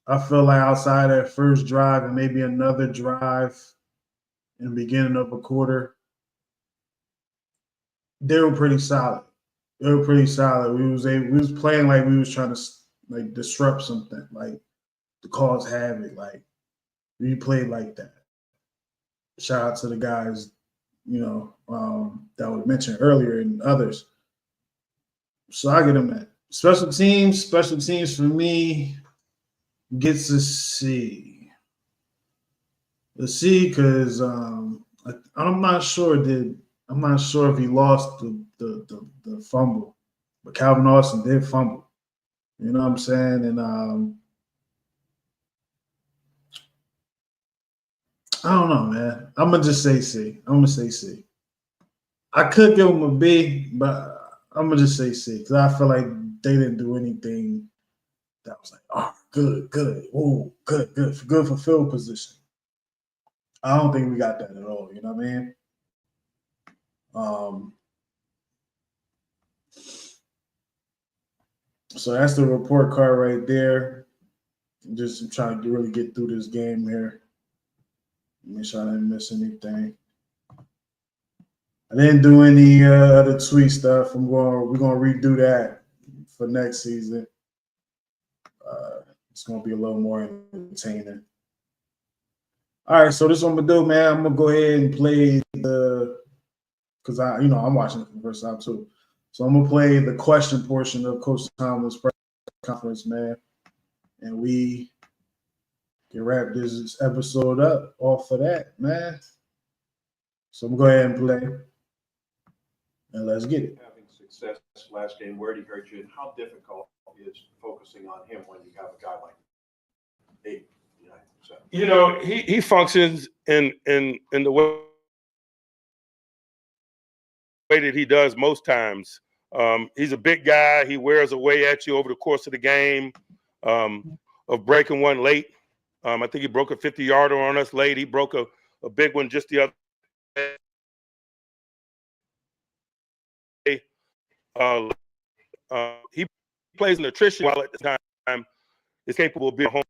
I feel like outside that first drive and maybe another drive in the beginning of a quarter, they were pretty solid. We was playing like we was trying to disrupt something, like to cause havoc. Like we played like that. Shout out to the guys, that was mentioned earlier and others. So I get them that. Special teams for me gets a C. A C because I'm not sure if he lost the fumble, but Calvin Austin did fumble. You know what I'm saying? And I don't know, man. I'm gonna just say C. I could give him a B, but I'm gonna just say C because I feel like they didn't do anything that was like, oh, good, oh, good for field position. I don't think we got that at all. You know what I mean? So that's the report card right there. Just trying to really get through this game here. Make sure I didn't miss anything. I didn't do any other tweet stuff. We're gonna redo that for next season. It's gonna be a little more entertaining. All right, so this is what I'm gonna do, man. I'm gonna go ahead and play because I'm watching it for the first time too. So I'm gonna play the question portion of Coach Tomlin's press conference, man. And we can wrap this episode up off of that, man. So I'm going to go ahead and play. And let's get it. Having success last game, where did he hurt you, and how difficult is focusing on him when you have a guy like 8, 9%? You know, he functions in the way that he does most times. He's a big guy. He wears away at you over the course of the game, of breaking one late. I think he broke a 50-yarder on us late. He broke a big one just the other day. He plays in attrition while at the time is capable of being a home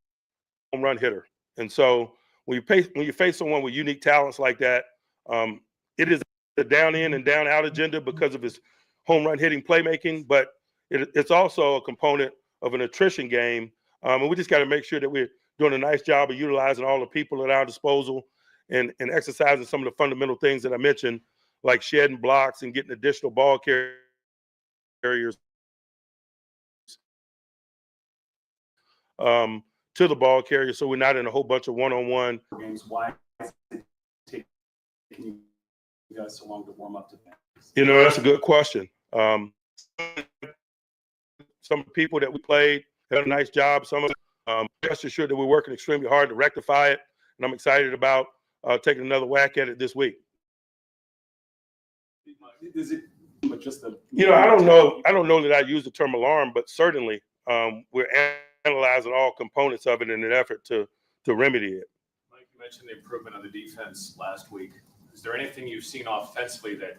run hitter. And so when you face someone with unique talents like that, it is a down in and down out agenda because of his home run hitting playmaking, but it's also a component of an attrition game. And we just got to make sure that we're doing a nice job of utilizing all the people at our disposal and exercising some of the fundamental things that I mentioned, like shedding blocks and getting additional ball carriers to the ball carrier, so we're not in a whole bunch of one-on-one games. Why is it taking you guys so long to warm up to that? You know, that's a good question. Some people that we played had a nice job. Some of them, rest assured that we're working extremely hard to rectify it, and I'm excited about taking another whack at it this week. Is it just the? You know, I don't know that I use the term alarm, but certainly we're analyzing all components of it in an effort to remedy it. Mike, you mentioned the improvement on the defense last week. Is there anything you've seen offensively that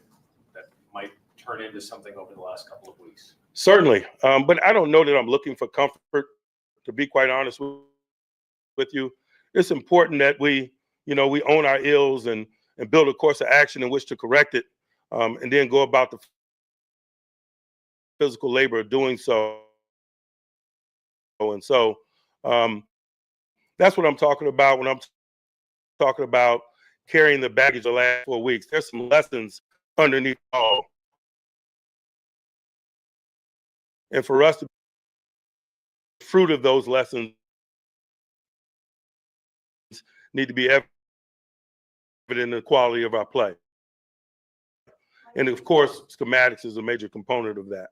might turn into something over the last couple of weeks? Certainly, but I don't know that I'm looking for comfort, to be quite honest with you. It's important that we own our ills and build a course of action in which to correct it, and then go about the physical labor of doing so. And so that's what I'm talking about when I'm talking about carrying the baggage the last 4 weeks. There's some lessons underneath all. And for us to be fruit of those lessons need to be evident in the quality of our play. And of course, schematics is a major component of that.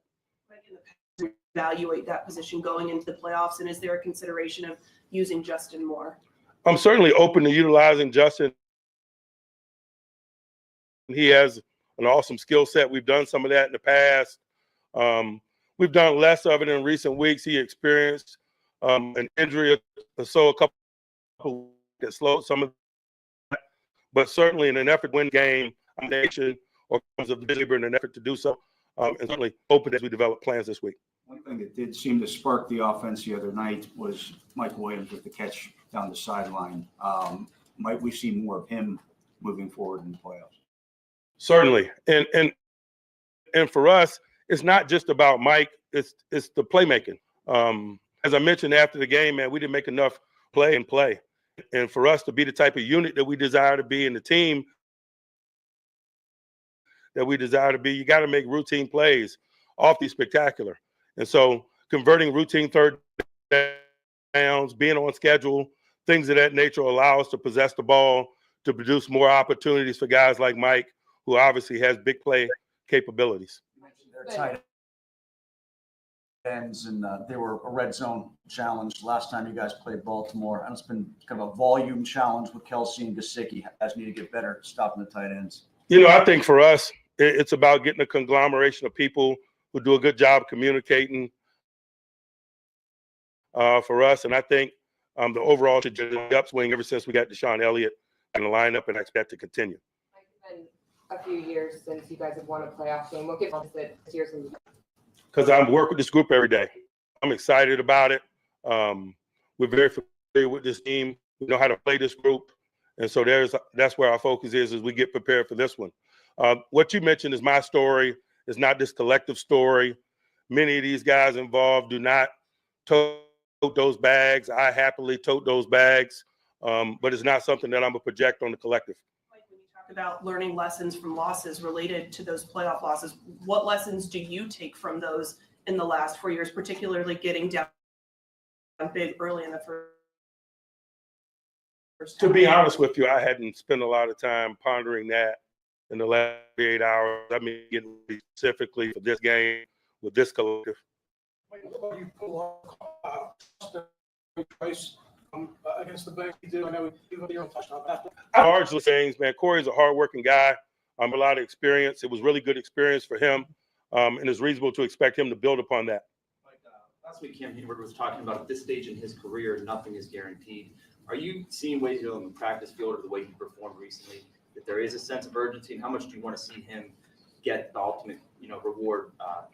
Evaluate that position going into the playoffs, and is there a consideration of using Justin more? I'm certainly open to utilizing Justin. He has an awesome skill set. We've done some of that in the past. We've done less of it in recent weeks. He experienced an injury or so, a couple that slowed some of that. But certainly in an effort to win game, combination or comes of labor in an effort to do so, and certainly open as we develop plans this week. One thing that did seem to spark the offense the other night was Mike Williams with the catch down the sideline. Might we see more of him moving forward in the playoffs? Certainly, and for us, it's not just about Mike. It's the playmaking. As I mentioned after the game, man, we didn't make enough play. And for us to be the type of unit that we desire to be, and the team that we desire to be, you got to make routine plays off these spectacular. And so converting routine third downs, being on schedule, things of that nature will allow us to possess the ball, to produce more opportunities for guys like Mike, who obviously has big play capabilities. You mentioned their tight ends, and they were a red zone challenge last time you guys played Baltimore. And it's been kind of a volume challenge with Kelsey and Gesicki. You guys need to get better at stopping the tight ends. You know, I think for us, it's about getting a conglomeration of people who do a good job communicating for us. And I think the overall upswing ever since we got Deshaun Elliott in the lineup, and I expect to continue. It's been a few years since you guys have won a playoff game. What gives you this year's? Because I work with this group every day. I'm excited about it. We're very familiar with this team. We know how to play this group. And so that's where our focus is as we get prepared for this one. What you mentioned is my story. It's not this collective story. Many of these guys involved do not tote those bags. I happily tote those bags, but it's not something that I'm going to project on the collective. Like when you talk about learning lessons from losses related to those playoff losses, what lessons do you take from those in the last 4 years, particularly getting down big early in the first To be honest with you, I hadn't spent a lot of time pondering that in the last 8 hours. I mean, getting specifically for this game with this collective. You pull off twice against the Banks. You did. I know he was your own touchdown. Largely things, man. Corey's a hardworking guy. A lot of experience. It was really good experience for him, and it's reasonable to expect him to build upon that. Last week, Cam Hayward was talking about at this stage in his career, nothing is guaranteed. Are you seeing ways on the practice field or the way he performed recently that there is a sense of urgency, and how much do you want to see him get the ultimate, reward? I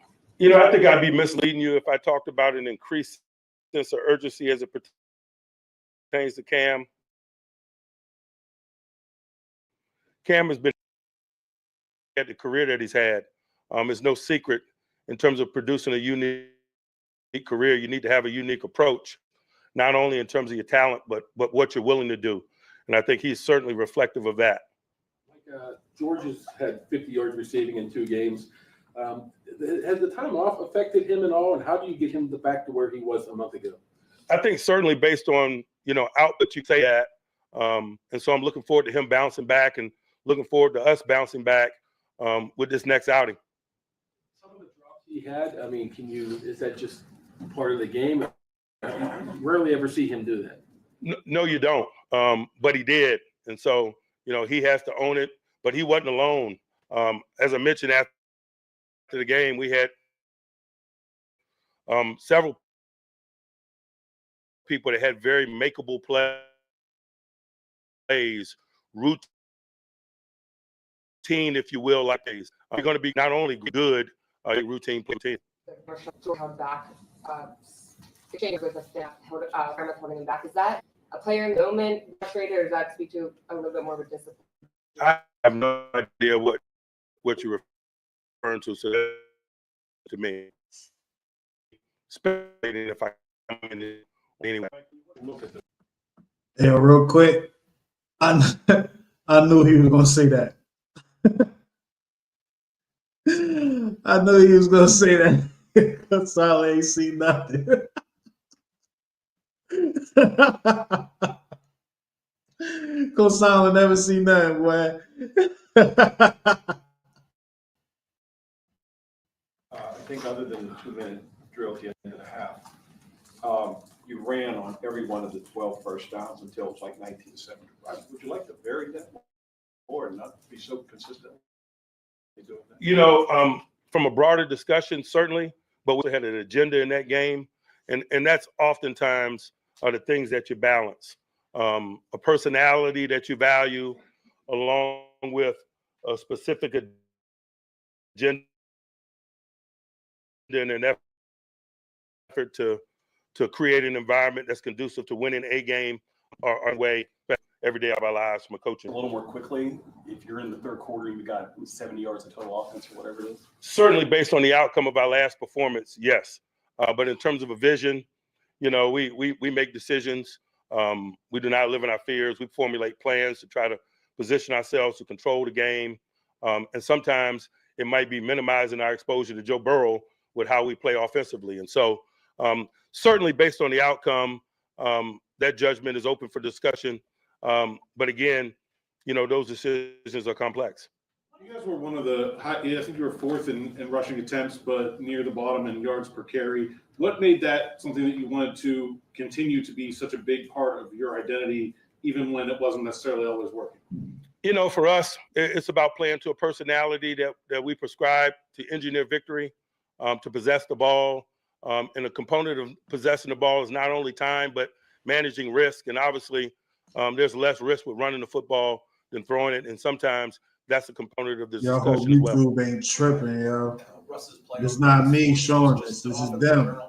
think I'd be misleading you if I talked about an increased sense of urgency as it pertains to Cam. Cam has been at the career that he's had. It's no secret in terms of producing a unique career. You need to have a unique approach, not only in terms of your talent, but what you're willing to do. And I think he's certainly reflective of that. George has had 50 yards receiving in 2 games. Has the time off affected him at all, and how do you get him back to where he was a month ago? I think certainly based on, output you say that. And so I'm looking forward to him bouncing back and looking forward to us bouncing back with this next outing. Some of the drops he had, I mean, is that just part of the game? You rarely ever see him do that. No, you don't. But he did. And so, he has to own it, but he wasn't alone. As I mentioned after the game, we had several people that had very makeable plays, routine, if you will, like these. You're going to be not only good, routine play. Held back, exchanges with the staff, holding him back. Is that a player in the moment frustrated, or does that speak to a little bit more of a discipline? I have no idea what you're referring to. So that, to me, speculating if I come in it anyway. Yeah, real quick, I knew he was gonna say that. I knew he was gonna say that. Gonzalo ain't seen nothing. Gonzalo never seen nothing, boy. I think other than the 2-minute drill at the end of the half, you ran on every one of the 12 first downs until it's like 19-7. Would you like to vary that more and not be so consistent? From a broader discussion, certainly, but we had an agenda in that game, and that's oftentimes the things that you balance. A personality that you value along with a specific agenda in an effort to create an environment that's conducive to winning a game our way every day of our lives from a coaching. A little more quickly, if you're in the third quarter, you got 70 yards of total offense or whatever it is? Certainly based on the outcome of our last performance, yes. But in terms of a vision, we make decisions. We do not live in our fears. We formulate plans to try to position ourselves to control the game. And sometimes it might be minimizing our exposure to Joe Burrow with how we play offensively. And so certainly based on the outcome, that judgment is open for discussion. But again, those decisions are complex. You guys were one of the high, I think you were 4th in rushing attempts, but near the bottom in yards per carry. What made that something that you wanted to continue to be such a big part of your identity, even when it wasn't necessarily always working? For us, it's about playing to a personality that we prescribe to engineer victory, to possess the ball. And a component of possessing the ball is not only time, but managing risk. And obviously, there's less risk with running the football than throwing it. And sometimes that's a component of this discussion as well. YouTube ain't tripping, yo. It's not me showing this. This is them.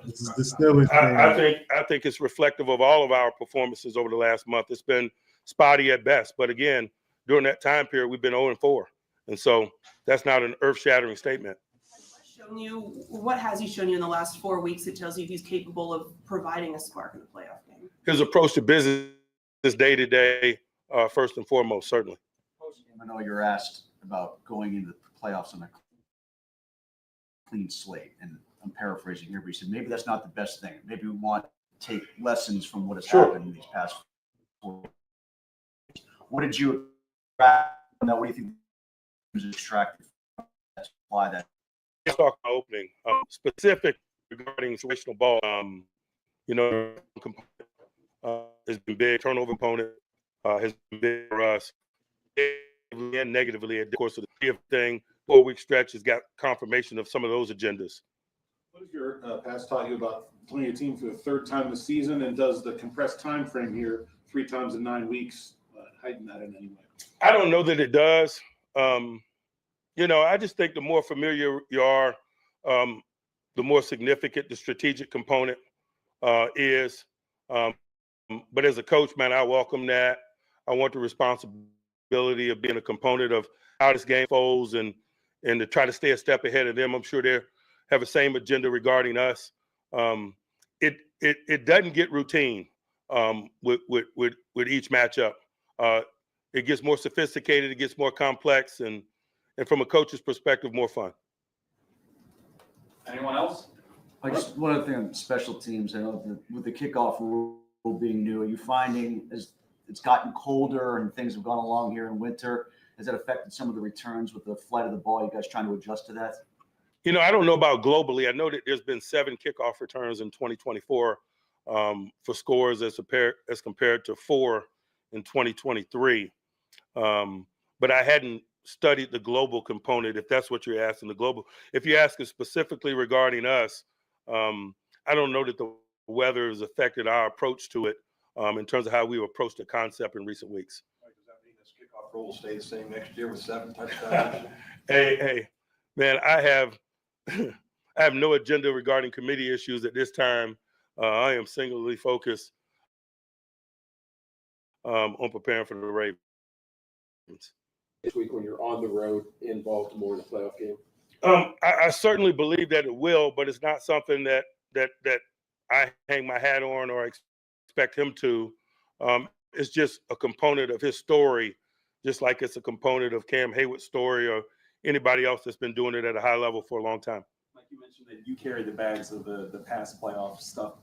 This is the Steelers thing. I think it's reflective of all of our performances over the last month. It's been spotty at best. But again, during that time period, we've been 0-4. And so that's not an earth-shattering statement. What has he shown you in the last 4 weeks that tells you he's capable of providing a spark in the playoff game? His approach to business is day-to-day, first and foremost, certainly. I know you're asked about going into the playoffs on a clean slate, and I'm paraphrasing here, but he said maybe that's not the best thing. Maybe we want to take lessons from what has happened in these past What did you extract from that? What do you think was extracted from that supply that? Let's talk about opening. Specific regarding situational ball, you know, has been big. Turnover component has been big for us, and negatively. Of course, of the thing, 4-week stretch has got confirmation of some of those agendas. What has your past taught you about playing a team for the third time this season, and does the compressed time frame here, 3 times in 9 weeks, heighten that in any way? I don't know that it does. You know, I just think the more familiar you are, the more significant the strategic component is. But as a coach, man, I welcome that. I want the responsibility of being a component of how this game folds and to try to stay a step ahead of them. I'm sure they have the same agenda regarding us. It doesn't get routine with each matchup. It gets more sophisticated, it gets more complex, and from a coach's perspective, more fun. Anyone else? I just one other thing on special teams. I know with the kickoff rule being new, are you finding as it's gotten colder and things have gone along here in winter, has that affected some of the returns with the flight of the ball? You guys trying to adjust to that? You know, I don't know about globally. I know that there's been 7 kickoff returns in 2024 for scores as compared to 4 in 2023. But I hadn't studied the global component, if that's what you're asking, the global. If you're asking specifically regarding us, I don't know that the weather has affected our approach to it in terms of how we approached the concept in recent weeks. Does that mean this kickoff rule will stay the same next year with 7 touchdowns? Hey, man, I have no agenda regarding committee issues at this time. I am singularly focused on preparing for the Ravens. This week when you're on the road in Baltimore in the playoff game? I certainly believe that it will, but it's not something that I hang my hat on or expect him to. It's just a component of his story, just like it's a component of Cam Hayward's story or anybody else that's been doing it at a high level for a long time. Like you mentioned that you carry the bags of the past playoff stuff.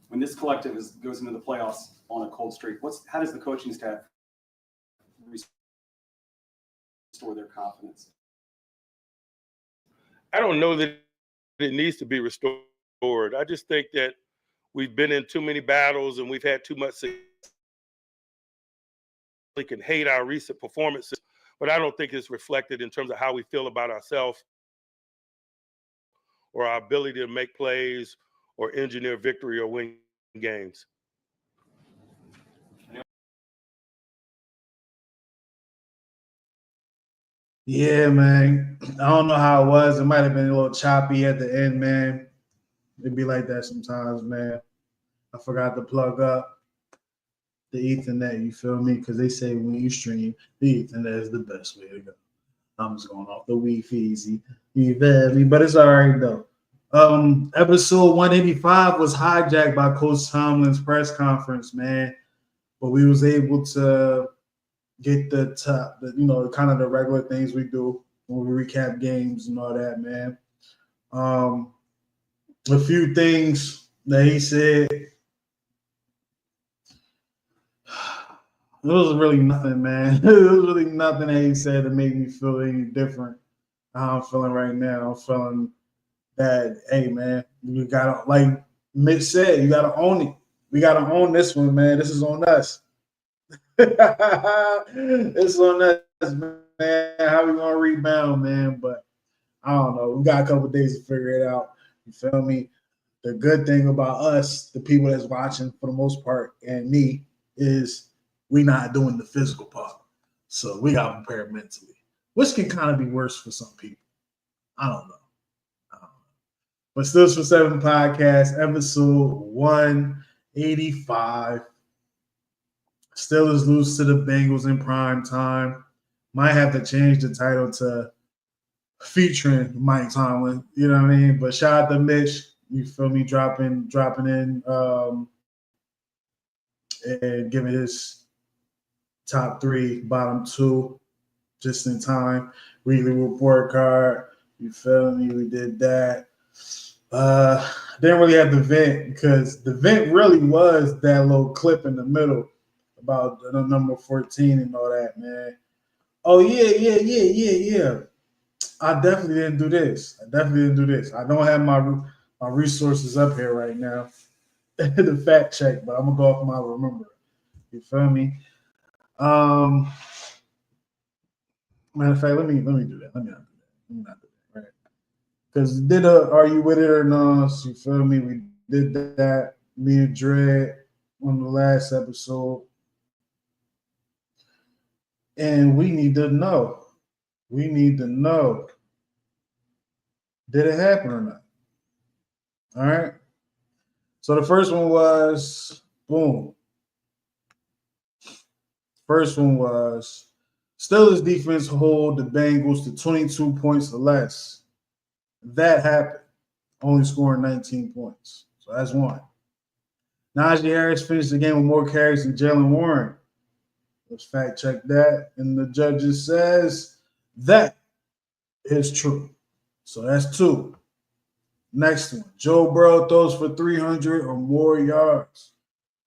When this collective goes into the playoffs on a cold streak, how does the coaching staff restore their confidence? I don't know that it needs to be restored. I just think that we've been in too many battles and we've had too much success. We can hate our recent performances, but I don't think it's reflected in terms of how we feel about ourselves or our ability to make plays or engineer victory or win games. Yeah, man. I don't know how it was. It might have been a little choppy at the end, man. It'd be like that sometimes, man. I forgot to plug up the Ethernet, you feel me? Because they say when you stream, the Ethernet is the best way to go. I'm just going off the Wi-Fi, you feel me? But it's all right, though. Episode 185 was hijacked by Coach Tomlin's press conference, man. But we was able to get the top, kind of the regular things we do when we recap games and all that, man. A few things that he said. It was really nothing, man. It was really nothing that he said to make me feel any different. How I'm feeling right now. I'm feeling that, hey, man, you gotta, like Mitch said, you gotta own it. We gotta own this one, man. This is on us. It's on us, man. How we gonna rebound, man? But I don't know. We got a couple days to figure it out. You feel me? The good thing about us, the people that's watching for the most part, and me, is we not doing the physical part. So we got to prepare mentally, which can kind of be worse for some people. I don't know. But Stills for 7 podcast, episode 185. Steelers lose to the Bengals in prime time. Might have to change the title to featuring Mike Tomlin. You know what I mean? But shout out to Mitch. You feel me? Dropping in and giving his top 3, bottom 2, just in time. Weekly report card. You feel me? We did that. Didn't really have the vent because the vent really was that little clip in the middle about the number 14 and all that, man. Oh, yeah. I definitely didn't do this. I don't have my resources up here right now. The fact check, but I'm gonna go off my remember. You feel me? Matter of fact, let me do that. Let me not do that, right? Because did Are You With It or No? You feel me? We did that. Me and Dred on the last episode. And we need to know. Did it happen or not? All right. So the first one was boom. First one was Steelers defense hold the Bengals to 22 points or less. That happened. Only scoring 19 points. So that's one. Najee Harris finished the game with more carries than Jalen Warren. Let's fact check that. And the judges says that is true. So that's two. Next one. Joe Burrow throws for 300 or more yards.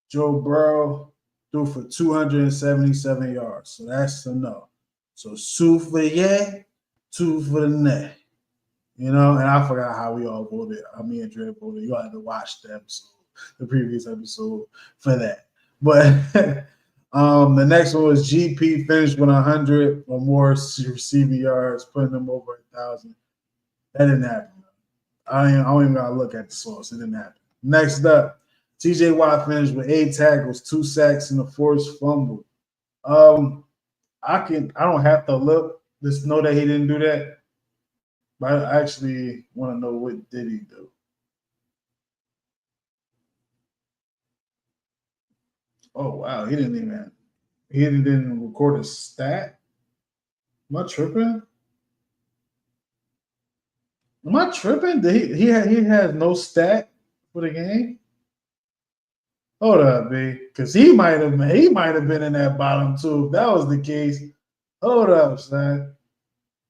Joe Burrow threw for 277 yards. So that's a no. So 2 for the yeah, 2 for the nay. You know, and I forgot how we all voted. Me and Dre voted. You all had to watch the previous episode for that. But the next one was GP finished with 100 or more receiving yards, putting them over 1,000. That didn't happen. I don't even gotta look at the source. It didn't happen. Next up, TJ Watt finished with 8 tackles, 2 sacks, and a forced fumble. I don't have to look. Just know that he didn't do that. But I actually want to know what did he do. Oh wow, he didn't record a stat. Am I tripping? He has no stat for the game. Hold up, B, because he might have been in that bottom two if that was the case. Hold up, son.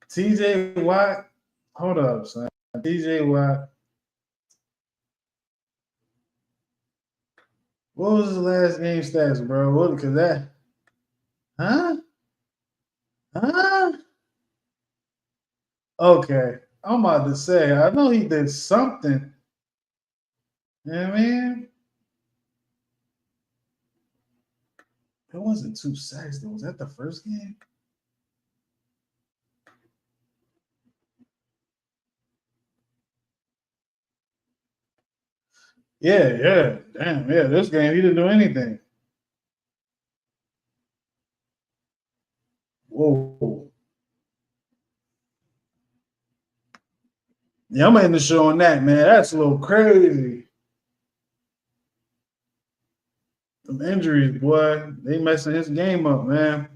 TJ Watt. Hold up, son. TJ Watt. What was his last game stats, bro? What? Because that. Huh? Okay. I'm about to say, I know he did something. You know what I mean? It wasn't 2 sacks, though. Was that the first game? Yeah. Damn, yeah. This game, he didn't do anything. Whoa. Yeah, I'm in the show on that, man. That's a little crazy. Them injuries, boy, they messing his game up, man.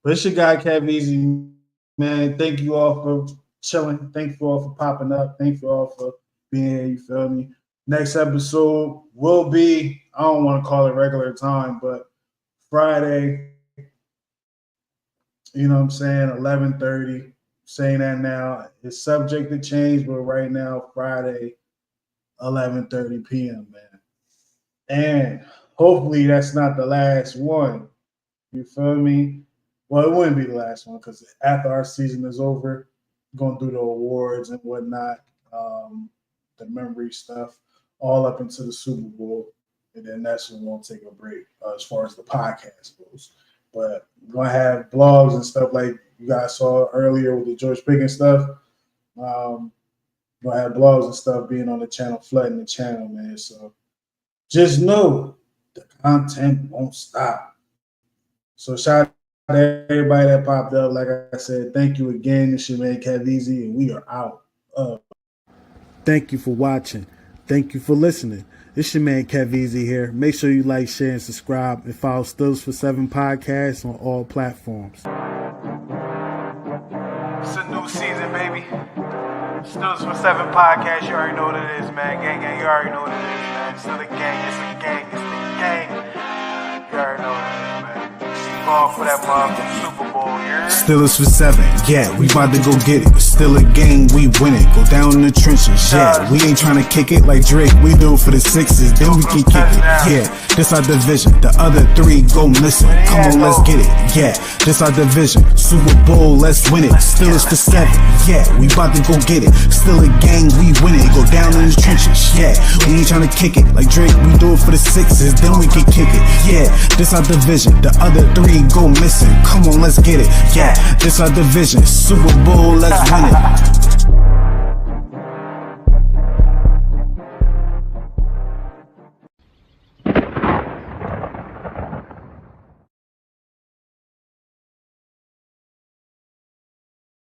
But it's your guy, Kev Easy, man. Thank you all for chilling. Thank you all for popping up. Thank you all for being here. You feel me? Next episode will be, I don't want to call it regular time, but Friday, you know what I'm saying, 11:30. Saying that now. It's subject to change, but right now, Friday, 11:30 p.m., man. And hopefully that's not the last one. You feel me? Well, it wouldn't be the last one because after our season is over, we're going to do the awards and whatnot, the memory stuff, all up into the Super Bowl. And then that's when we'll take a break as far as the podcast goes. But we're going to have blogs and stuff like you guys saw earlier with the George Pickens stuff. We're going to have blogs and stuff being on the channel, flooding the channel, man. So just know the content won't stop. So shout out to everybody that popped up. Like I said, thank you again. It's your man, Kev Easy, and we are out. Thank you for watching. Thank you for listening. It's your man, Kev Easy here. Make sure you like, share, and subscribe, and follow Stills for 7 podcasts on all platforms. It's a new season, baby. Stills for 7 podcast. You already know what it is, man. Gang, you already know what it is, man. It's still a gang. It's a gang. It's the gang. You already know what it is, man. Going for that motherfucking Super Bowl. You Steelers for 7, yeah, we about to go get it. Still a game, we win it. Go down in the trenches, yeah. We ain't trying to kick it like Drake, we do it for the 6s, then we can kick it. Yeah, this our division, the other 3 go missing. Come on, let's get it, yeah. This our division, Super Bowl, let's win it. Steelers for 7, yeah, we about to go get it. Still a game, we win it. Go down in the trenches, yeah. We ain't trying to kick it like Drake, we do it for the 6s, then we can kick it. Yeah, this our division, the other 3 go missing. Come on, let's get it, yeah. This our division, Super Bowl, let's win it.